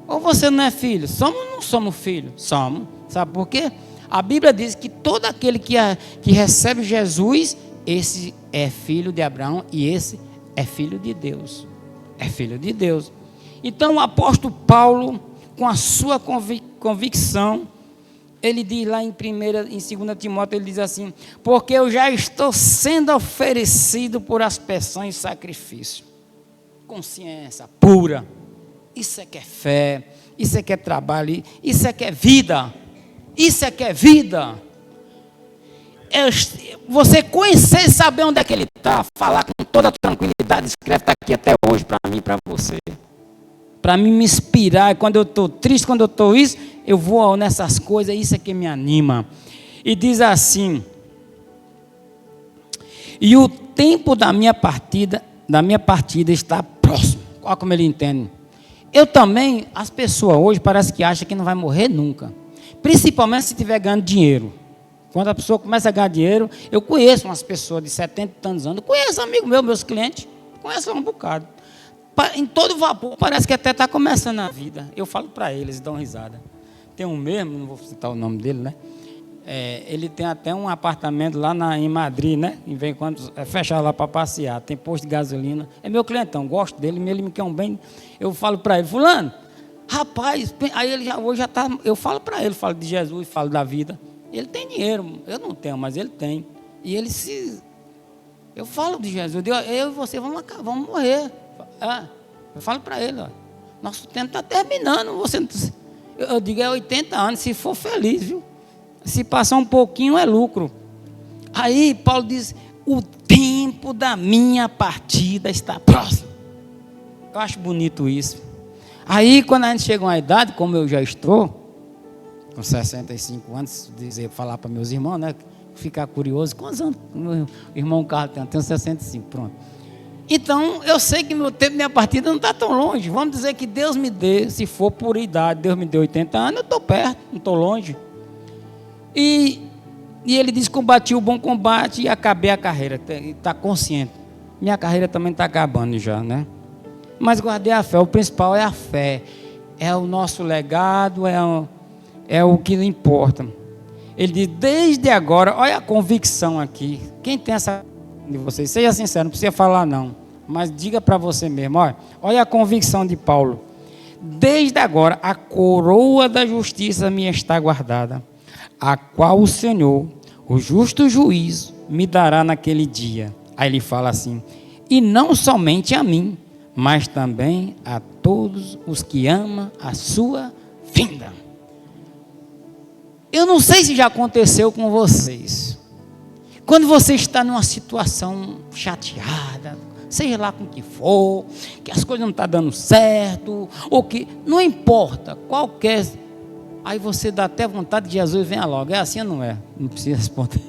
Ou você não é filho? Somos ou não somos filhos? Somos. Sabe por quê? A Bíblia diz que todo aquele que recebe Jesus, esse é filho de Abraão e esse é filho de Deus. É filho de Deus. Então o apóstolo Paulo, com a sua convicção, ele diz lá em 2 Timóteo, ele diz assim: porque eu já estou sendo oferecido por aspersão e sacrifício. Consciência pura. Isso é que é fé, isso é que é trabalho, isso é que é vida. Isso é que é vida. Você conhecer, saber onde é que ele está, falar com toda tranquilidade, escreve, está aqui até hoje para mim e para você. Para mim me inspirar, quando eu estou triste, quando eu estou isso, eu vou nessas coisas, isso é que me anima. E diz assim: e o tempo da minha partida está próximo. Olha como ele entende. Eu também, as pessoas hoje parece que acham que não vai morrer nunca. Principalmente se estiver ganhando dinheiro. Quando a pessoa começa a ganhar dinheiro, eu conheço umas pessoas de 70 e tantos anos, eu conheço amigo meu, meus clientes, conheço um bocado. Em todo vapor, parece que até está começando a vida. Eu falo para eles, dão risada. Tem um mesmo, não vou citar o nome dele, né? Ele tem até um apartamento lá em Madrid, né? E vem quando fecha lá para passear, tem posto de gasolina. É meu clientão, gosto dele, ele me quer um bem. Eu falo para ele: fulano, rapaz, aí ele hoje já está. Eu falo para ele, falo de Jesus, falo da vida. Ele tem dinheiro, eu não tenho, mas ele tem. E ele eu falo de Jesus, eu e você vamos morrer. Eu falo para ele: nosso tempo está terminando. Eu digo, 80 anos, se for feliz, viu? Se passar um pouquinho é lucro. Aí Paulo diz: o tempo da minha partida está próximo. Eu acho bonito isso. Aí quando a gente chega a uma idade, como eu já estou, com 65 anos, falar para meus irmãos, né? Ficar curioso, quantos anos meu irmão Carlos tem? Eu tenho 65, pronto. Então, eu sei que meu tempo, minha partida não está tão longe. Vamos dizer que Deus me dê, se for por idade, Deus me deu 80 anos, eu estou perto, não estou longe. E ele diz: combati o bom combate e acabei a carreira. Está consciente. Minha carreira também está acabando já, né? Mas guardei a fé. O principal é a fé. É o nosso legado, é o que importa. Ele diz: desde agora, olha a convicção aqui. Quem tem essa de vocês? Seja sincero, não precisa falar não. Mas diga para você mesmo, olha a convicção de Paulo. Desde agora, a coroa da justiça me está guardada, a qual o Senhor, o justo juiz, me dará naquele dia. Aí ele fala assim: e não somente a mim, mas também a todos os que amam a sua vinda. Eu não sei se já aconteceu com vocês. Quando você está numa situação chateada, seja lá com o que for, que as coisas não estão dando certo, ou que, não importa, qualquer. Aí você dá até vontade de Jesus venha logo. É assim ou não é? Não precisa responder.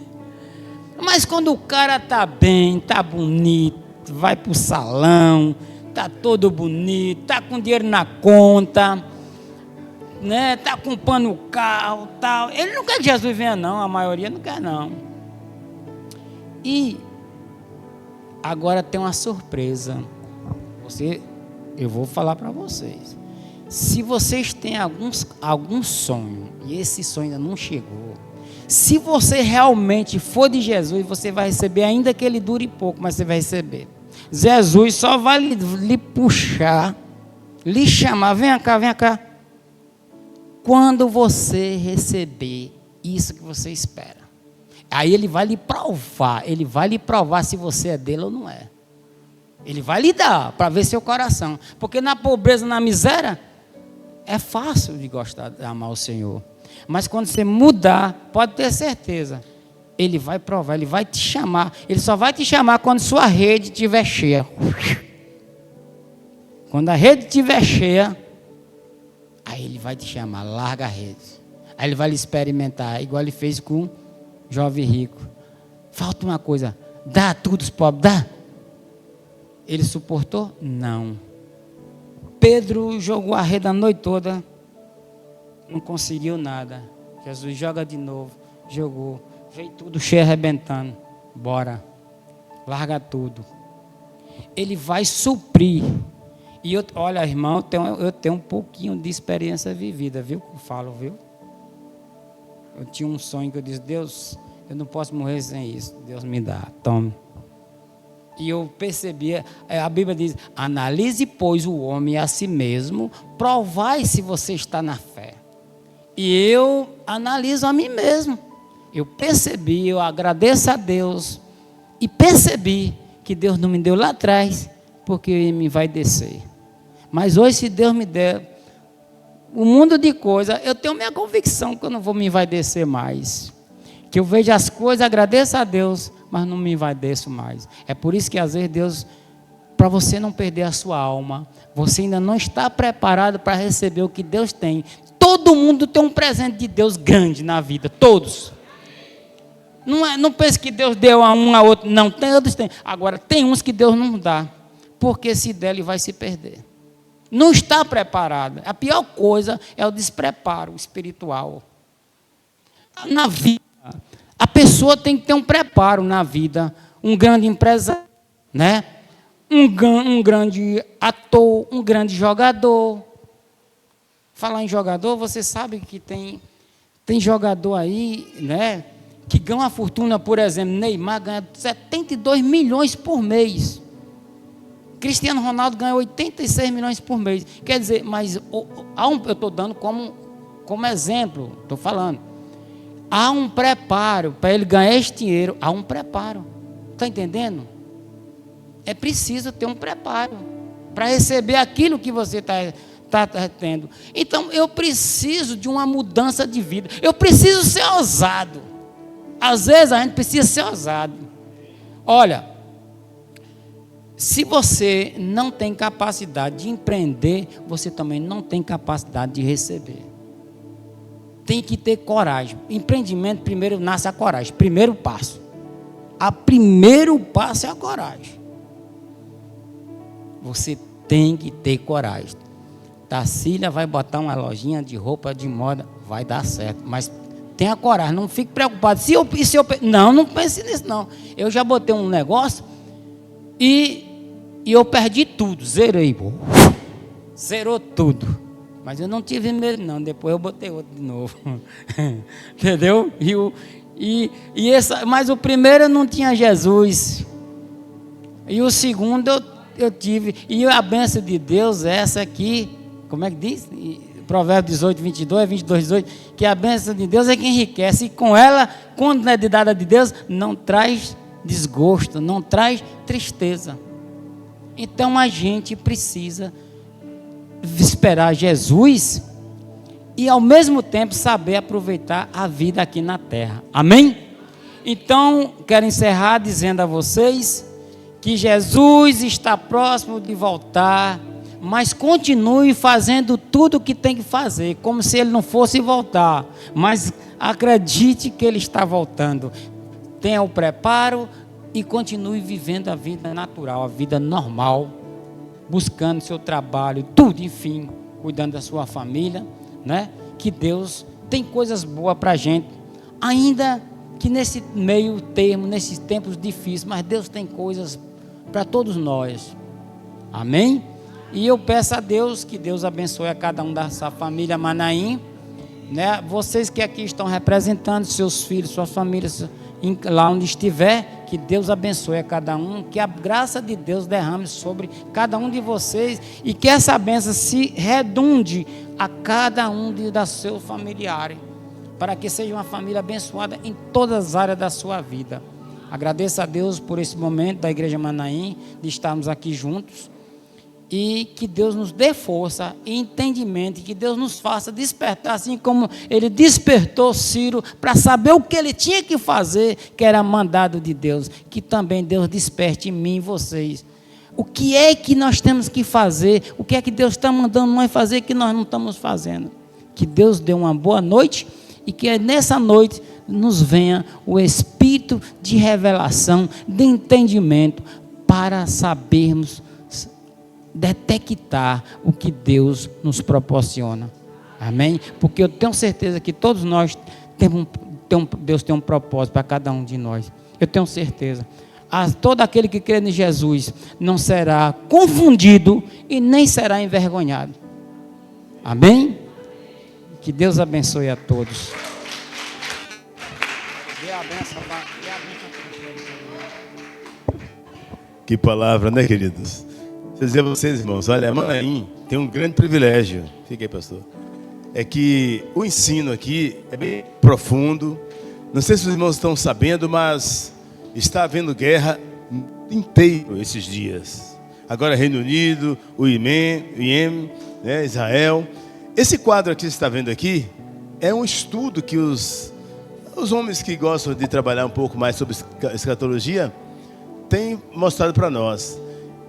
Mas quando o cara está bem, está bonito, vai para o salão, está todo bonito, está com dinheiro na conta, né? Está comprando o carro, tal. Ele não quer que Jesus venha não, a maioria não quer não. E agora tem uma surpresa. Eu vou falar para vocês. Se vocês têm algum sonho e esse sonho ainda não chegou, se você realmente for de Jesus, você vai receber, ainda que ele dure pouco, mas você vai receber. Jesus só vai lhe puxar, lhe chamar: vem cá, quando você receber isso que você espera. Aí ele vai lhe provar se você é dele ou não é. Ele vai lhe dar para ver seu coração. Porque na pobreza, na miséria, é fácil de gostar, de amar o Senhor. Mas quando você mudar, pode ter certeza, ele vai provar, ele vai te chamar. Ele só vai te chamar quando sua rede estiver cheia. Quando a rede estiver cheia, aí ele vai te chamar, larga a rede. Aí ele vai lhe experimentar, igual ele fez com o jovem rico. Falta uma coisa, dá tudo os pobres, dá. Ele suportou? Não. Pedro jogou a rede a noite toda, não conseguiu nada. Jesus joga de novo, jogou, veio tudo cheio arrebentando. Bora, larga tudo. Ele vai suprir. E olha, irmão, eu tenho um pouquinho de experiência vivida, viu? Eu falo, viu? Eu tinha um sonho que eu disse, Deus, eu não posso morrer sem isso. Deus me dá, tome. E eu percebia, a Bíblia diz, analise, pois, o homem a si mesmo, provai se você está na fé. E eu analiso a mim mesmo. Eu percebi, eu agradeço a Deus, e percebi que Deus não me deu lá atrás, porque Ele me vai descer. Mas hoje, se Deus me der um mundo de coisas, eu tenho minha convicção que eu não vou me envaidecer mais. Que eu vejo as coisas, agradeço a Deus, mas não me envaideço mais. É por isso que às vezes Deus, para você não perder a sua alma, você ainda não está preparado para receber o que Deus tem. Todo mundo tem um presente de Deus grande na vida, todos. Não pense que Deus deu a um, a outro, não, todos têm. Agora, tem uns que Deus não dá, porque se der, ele vai se perder. Não está preparado. A pior coisa é o despreparo espiritual. Na vida, a pessoa tem que ter um preparo na vida. Um grande empresário, né? Um grande ator, um grande jogador. Falar em jogador, você sabe que tem jogador aí, né? Que ganha uma fortuna, por exemplo, Neymar ganha 72 milhões por mês. Cristiano Ronaldo ganha 86 milhões por mês. Quer dizer, mas eu estou dando como exemplo, estou falando. Há um preparo para ele ganhar esse dinheiro, há um preparo. Está entendendo? É preciso ter um preparo para receber aquilo que você está tendo. Então, eu preciso de uma mudança de vida. Eu preciso ser ousado. Às vezes a gente precisa ser ousado. Olha, se você não tem capacidade de empreender, você também não tem capacidade de receber. Tem que ter coragem. Empreendimento, primeiro nasce a coragem. Primeiro passo. Primeiro passo é a coragem. Você tem que ter coragem. Tacília vai botar uma lojinha de roupa de moda, vai dar certo. Mas tenha coragem, não fique preocupado. Não pense nisso não. Eu já botei um negócio e eu perdi tudo, zerei. Zerou tudo. Mas eu não tive medo não, depois eu botei outro de novo. Entendeu? Mas o primeiro eu não tinha Jesus. E o segundo eu tive. E a bênção de Deus é essa aqui. Como é que diz? Provérbios 18, 22, 22, 18. Que a bênção de Deus é que enriquece. E com ela, quando é dada de Deus, não traz desgosto, não traz tristeza. Então a gente precisa esperar Jesus e ao mesmo tempo saber aproveitar a vida aqui na terra. Amém? Então, quero encerrar dizendo a vocês que Jesus está próximo de voltar, mas continue fazendo tudo o que tem que fazer, como se ele não fosse voltar, mas acredite que ele está voltando. Tenha o preparo e continue vivendo a vida natural, a vida normal, buscando seu trabalho, tudo, enfim, cuidando da sua família, né? Que Deus tem coisas boas para a gente, ainda que nesse meio termo, nesses tempos difíceis, mas Deus tem coisas para todos nós. Amém? E eu peço a Deus que Deus abençoe a cada um dessa família Manaim, né? Vocês que aqui estão representando seus filhos, suas famílias, lá onde estiver, que Deus abençoe a cada um, que a graça de Deus derrame sobre cada um de vocês e que essa bênção se redunde a cada um dos seus familiares, para que seja uma família abençoada em todas as áreas da sua vida. Agradeço a Deus por esse momento da Igreja Manaim, de estarmos aqui juntos, e que Deus nos dê força e entendimento, que Deus nos faça despertar, assim como Ele despertou Ciro para saber o que ele tinha que fazer, que era mandado de Deus. Que também Deus desperte em mim e em vocês. O que é que nós temos que fazer? O que é que Deus está mandando nós fazer que nós não estamos fazendo? Que Deus dê uma boa noite e que nessa noite nos venha o espírito de revelação, de entendimento, para sabermos detectar o que Deus nos proporciona. Amém? Porque eu tenho certeza que todos nós Deus tem um propósito para cada um de nós. Eu tenho certeza. Todo aquele que crê em Jesus não será confundido e nem será envergonhado. Amém? Que Deus abençoe a todos. Que palavra, né, queridos? Deixa eu dizer a vocês, irmãos, olha, a Manaim tem um grande privilégio, fica aí, pastor, é que o ensino aqui é bem profundo. Não sei se os irmãos estão sabendo, mas está havendo guerra inteiro esses dias. Agora Reino Unido, o Iêmen, né, Israel. Esse quadro aqui que você está vendo aqui é um estudo que os homens que gostam de trabalhar um pouco mais sobre escatologia têm mostrado para nós.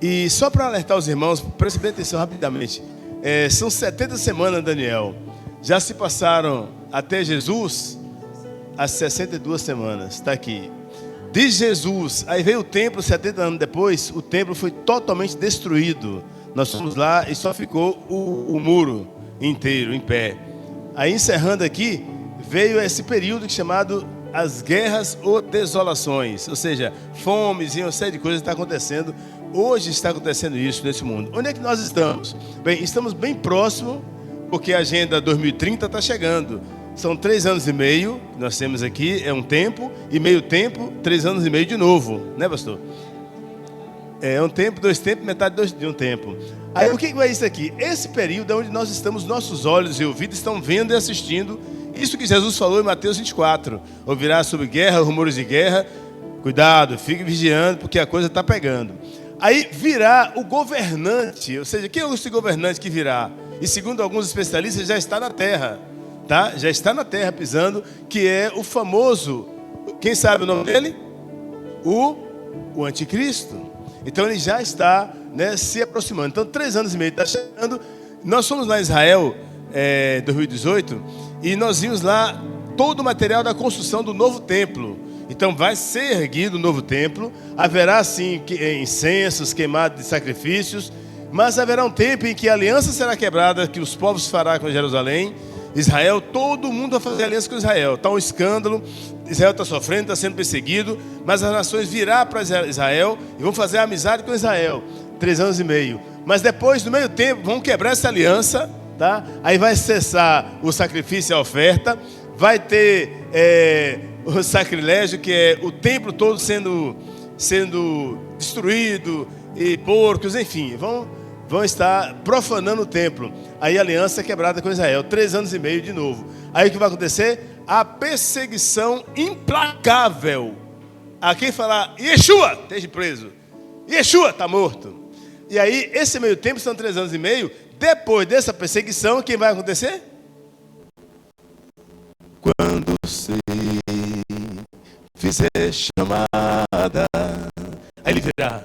E só para alertar os irmãos, prestem bem atenção rapidamente. São 70 semanas, Daniel. Já se passaram até Jesus as 62 semanas. Está aqui. De Jesus, aí veio o templo, 70 anos depois, o templo foi totalmente destruído. Nós fomos lá e só ficou o muro inteiro, em pé. Aí encerrando aqui, veio esse período chamado as guerras ou desolações. Ou seja, fomes e uma série de coisas está acontecendo. Hoje está acontecendo isso nesse mundo. Onde é que nós estamos? Bem, estamos bem próximo, porque a Agenda 2030 está chegando. São 3 anos e meio que nós temos aqui, é um tempo, e meio tempo, 3 anos e meio de novo, né, pastor? É um tempo, 2 tempos, metade de um tempo. Aí o que é isso aqui? Esse período é onde nós estamos, nossos olhos e ouvidos estão vendo e assistindo isso que Jesus falou em Mateus 24. Ouvirá sobre guerra, rumores de guerra. Cuidado, fique vigiando, porque a coisa está pegando. Aí virá o governante, ou seja, quem é esse governante que virá? E segundo alguns especialistas, já está na terra, tá? Já está na terra pisando, que é o famoso, quem sabe o nome dele? O anticristo. Então ele já está, né, se aproximando. Então 3 anos e meio está chegando. Nós fomos lá em Israel, 2018, e nós vimos lá todo o material da construção do novo templo. Então vai ser erguido o novo templo. Haverá sim incensos, queimados de sacrifícios. Mas haverá um tempo em que a aliança será quebrada, que os povos farão com Jerusalém. Israel, todo mundo vai fazer aliança com Israel. Está um escândalo. Israel está sofrendo, está sendo perseguido. Mas as nações virão para Israel e vão fazer amizade com Israel. 3 anos e meio. Mas depois, no meio tempo, vão quebrar essa aliança, tá? Aí vai cessar o sacrifício e a oferta. Vai ter o sacrilégio, que é o templo todo sendo destruído, e porcos, enfim, vão estar profanando o templo. Aí a aliança é quebrada com Israel, 3 anos e meio de novo. Aí o que vai acontecer? A perseguição implacável. A quem falar, Yeshua, esteja preso. Yeshua está morto. E aí, esse meio tempo, são 3 anos e meio. Depois dessa perseguição, o que vai acontecer? Quando se fizer chamada, aí ele virá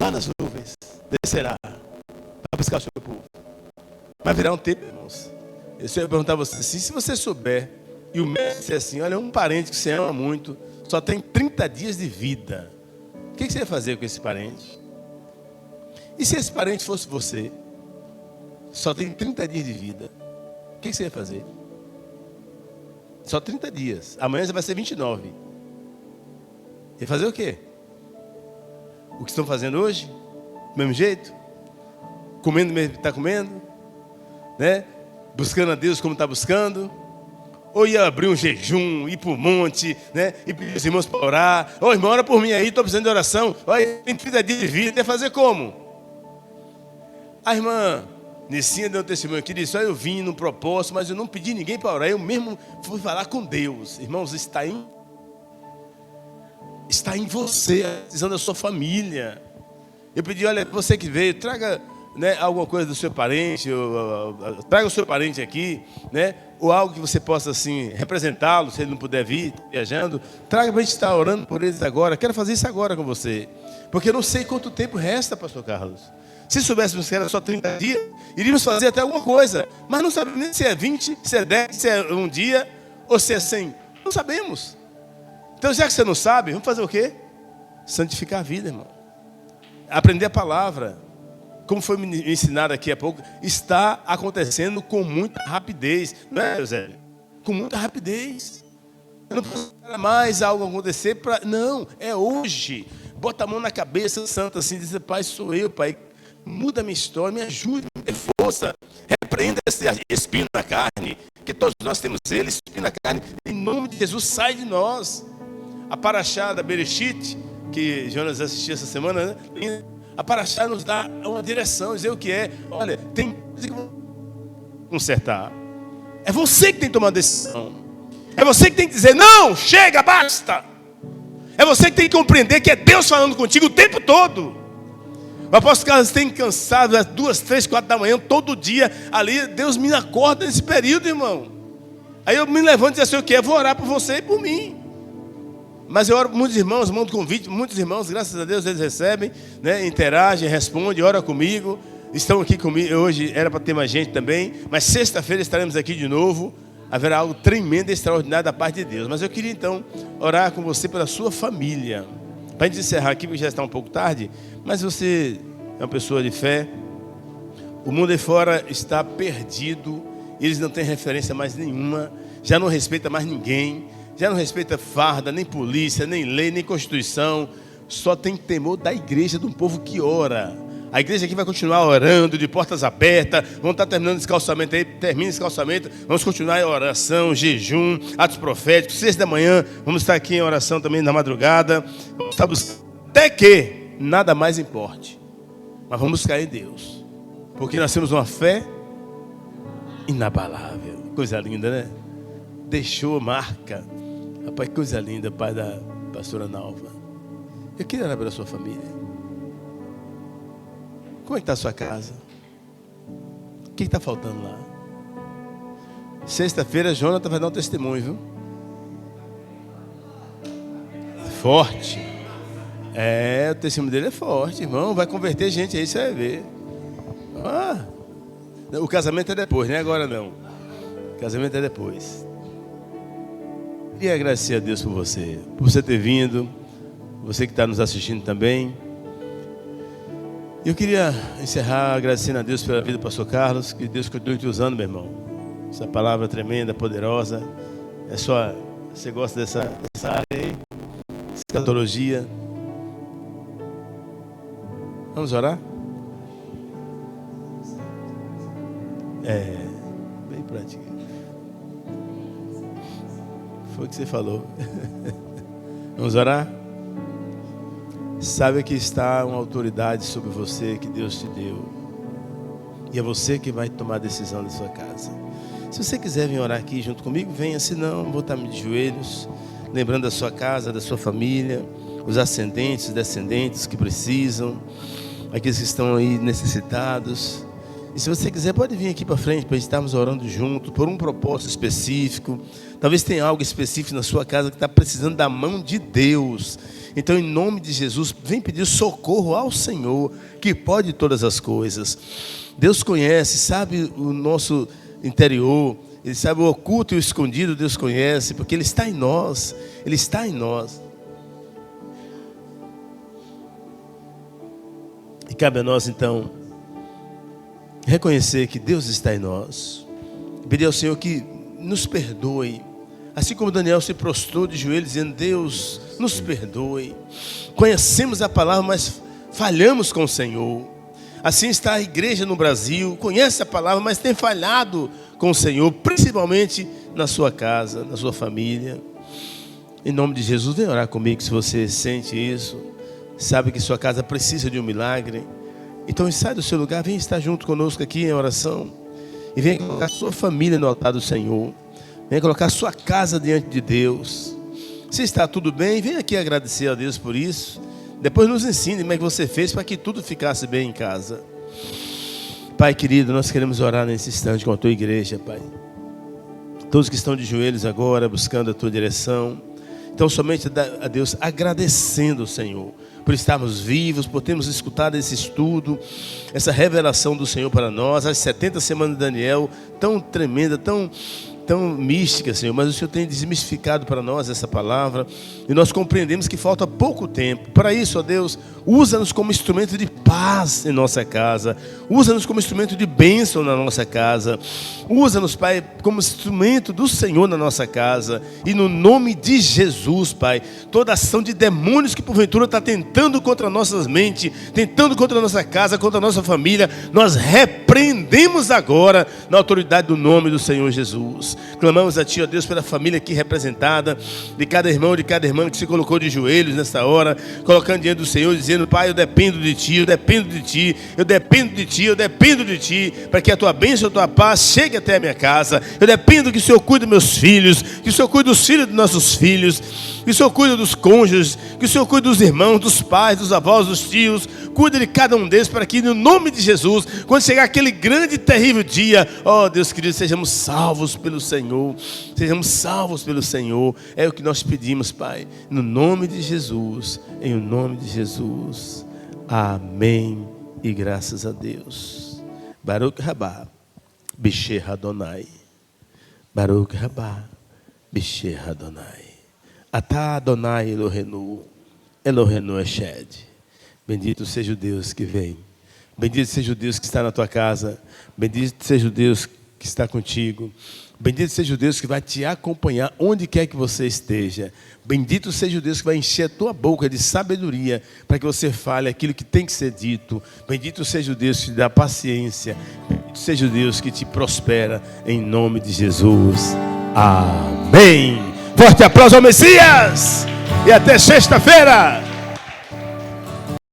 lá nas nuvens, descerá para buscar o seu povo. Vai virar um tempo, irmãos. Eu ia perguntar a você assim, se você souber, e o mestre disser assim, olha, um parente que você ama muito, só tem 30 dias de vida, o que você ia fazer com esse parente? E se esse parente fosse você, só tem 30 dias de vida, o que você ia fazer? Só 30 dias. Amanhã já vai ser 29. E fazer o quê? O que estão fazendo hoje? Do mesmo jeito? Comendo mesmo que está comendo? Né? Buscando a Deus como está buscando? Ou ia abrir um jejum, ir para o monte, né? E pedir os irmãos para orar? Ô irmão, ora por mim aí, estou precisando de oração. Olha, tem 30 dias de vida. Ia fazer como? A irmã Nissinha deu um testemunho aqui, disse: eu vim no propósito, mas eu não pedi ninguém para orar, eu mesmo fui falar com Deus. Irmãos, está em você, a decisão da sua família. Eu pedi: olha, você que veio, traga, né, alguma coisa do seu parente, traga o seu parente aqui, né, ou algo que você possa assim representá-lo, se ele não puder vir, viajando, traga para a gente estar orando por eles agora. Quero fazer isso agora com você, porque eu não sei quanto tempo resta, pastor Carlos. Se soubéssemos que era só 30 dias, iríamos fazer até alguma coisa, mas não sabemos nem se é 20, se é 10, se é um dia, ou se é 100, não sabemos. Então, já que você não sabe, vamos fazer o quê? Santificar a vida, irmão. Aprender a palavra. Como foi me ensinado aqui há pouco, está acontecendo com muita rapidez. Não é, José? Com muita rapidez. Eu não posso esperar mais algo acontecer para... Não, é hoje. Bota a mão na cabeça, santa, assim, diz: Pai, sou eu, Pai. Muda a minha história, me ajude, me dê força. Repreenda esse espinho na carne, que todos nós temos ele, espinho na carne. Em nome de Jesus, sai de nós. A Paraxá da Bereshit, que Jonas assistiu essa semana, né? A Paraxá nos dá uma direção, dizer o que é. Olha, tem coisa que vão consertar. É você que tem que tomar a decisão. É você que tem que dizer: não, chega, basta. É você que tem que compreender que é Deus falando contigo o tempo todo. O apóstolo Carlos tem cansado às 2, 3, 4 da manhã, todo dia ali. Deus me acorda nesse período, irmão. Aí eu me levanto e digo assim: o que é? Vou orar por você e por mim. Mas eu oro por muitos irmãos, mando convite, muitos irmãos, graças a Deus, eles recebem, né, interagem, respondem, oram comigo. Estão aqui comigo, hoje era para ter mais gente também, mas sexta-feira estaremos aqui de novo. Haverá algo tremendo e extraordinário da parte de Deus. Mas eu queria então orar com você pela sua família. Para a gente encerrar aqui, porque já está um pouco tarde, mas você é uma pessoa de fé. O mundo aí fora está perdido, eles não têm referência mais nenhuma, já não respeita mais ninguém. Já não respeita farda, nem polícia, nem lei, nem constituição. Só tem temor da igreja, de um povo que ora. A igreja aqui vai continuar orando, de portas abertas. Vamos estar terminando esse calçamento aí. Termina esse calçamento. Vamos continuar em oração, jejum, atos proféticos. 6 da manhã, vamos estar aqui em oração também na madrugada. Vamos estar buscando, até que nada mais importe. Mas vamos buscar em Deus. Porque nós temos uma fé inabalável. Coisa linda, né? Deixou marca. Rapaz, que coisa linda, pai da pastora Nalva. Eu queria orar pela sua família. Como é que está a sua casa? O que está faltando lá? Sexta-feira, Jonathan vai dar um testemunho, viu? Forte. O testemunho dele é forte, irmão. Vai converter gente aí, você vai ver. O casamento é depois, não é agora não. O casamento é depois. Queria agradecer a Deus por você ter vindo, você que está nos assistindo também. Eu queria encerrar agradecendo a Deus pela vida do pastor Carlos, que Deus continue te usando, meu irmão. Essa palavra tremenda, poderosa. Você gosta dessa área aí? Escatologia. Vamos orar? Bem prático. Foi o que você falou. Vamos orar? Sabe que está uma autoridade sobre você que Deus te deu. E é você que vai tomar a decisão da sua casa. Se você quiser vir orar aqui junto comigo, venha. Se não, vou estar de joelhos, lembrando da sua casa, da sua família, os ascendentes, descendentes que precisam, aqueles que estão aí necessitados. E se você quiser, pode vir aqui para frente para estarmos orando juntos, por um propósito específico. Talvez tenha algo específico na sua casa que está precisando da mão de Deus. Então, em nome de Jesus, vem pedir socorro ao Senhor, que pode todas as coisas. Deus conhece, sabe o nosso interior, Ele sabe o oculto e o escondido, Deus conhece, porque Ele está em nós. Ele está em nós. E cabe a nós, então, reconhecer que Deus está em nós. Pedir ao Senhor que nos perdoe. Assim como Daniel se prostrou de joelhos dizendo: Deus, nos perdoe. Conhecemos a palavra, mas falhamos com o Senhor. Assim está a igreja no Brasil. Conhece a palavra, mas tem falhado com o Senhor, principalmente na sua casa, na sua família. Em nome de Jesus, vem orar comigo se você sente isso. Sabe que sua casa precisa de um milagre. Então sai do seu lugar, vem estar junto conosco aqui em oração. E venha colocar a sua família no altar do Senhor. Venha colocar a sua casa diante de Deus. Se está tudo bem, venha aqui agradecer a Deus por isso. Depois nos ensine como é que você fez para que tudo ficasse bem em casa. Pai querido, nós queremos orar nesse instante com a tua igreja, Pai. Todos que estão de joelhos agora, buscando a tua direção. Então somente a Deus agradecendo o Senhor por estarmos vivos, por termos escutado esse estudo, essa revelação do Senhor para nós, as 70 semanas de Daniel, tão tremenda, tão mística, Senhor, mas o Senhor tem desmistificado para nós essa palavra, e nós compreendemos que falta pouco tempo. Para isso, ó Deus, usa-nos como instrumento de paz em nossa casa, usa-nos como instrumento de bênção na nossa casa, usa-nos, Pai, como instrumento do Senhor na nossa casa, e no nome de Jesus, Pai, toda ação de demônios que porventura está tentando contra nossas mentes, tentando contra a nossa casa, contra a nossa família, nós repreendemos agora na autoridade do nome do Senhor Jesus. Clamamos a Ti, ó Deus, pela família aqui representada, de cada irmão, de cada irmã que se colocou de joelhos nesta hora, colocando diante do Senhor, dizendo: Pai, eu dependo de Ti, eu dependo de Ti, eu dependo de Ti, eu dependo de Ti, para que a Tua bênção, a Tua paz chegue até a minha casa. Eu dependo que o Senhor cuide dos meus filhos, que o Senhor cuide dos filhos dos nossos filhos, que o Senhor cuide dos cônjuges, que o Senhor cuide dos irmãos, dos pais, dos avós, dos tios, cuide de cada um deles, para que no nome de Jesus, quando chegar aquele grande e terrível dia, ó Deus querido, sejamos salvos pelo Senhor, sejamos salvos pelo Senhor. É o que nós pedimos, Pai, no nome de Jesus, em o nome de Jesus. Amém e graças a Deus. Baruch Rabá Bisher Adonai, Baruch Rabá Bisher Adonai, Atá Adonai Elohenu, Elohenu Echad. Bendito seja o Deus que vem, bendito seja o Deus que está na tua casa, bendito seja o Deus que está contigo, bendito seja o Deus que vai te acompanhar onde quer que você esteja. Bendito seja o Deus que vai encher a tua boca de sabedoria para que você fale aquilo que tem que ser dito. Bendito seja o Deus que te dá paciência. Bendito seja o Deus que te prospera, em nome de Jesus. Amém. Forte aplauso ao Messias e até sexta-feira.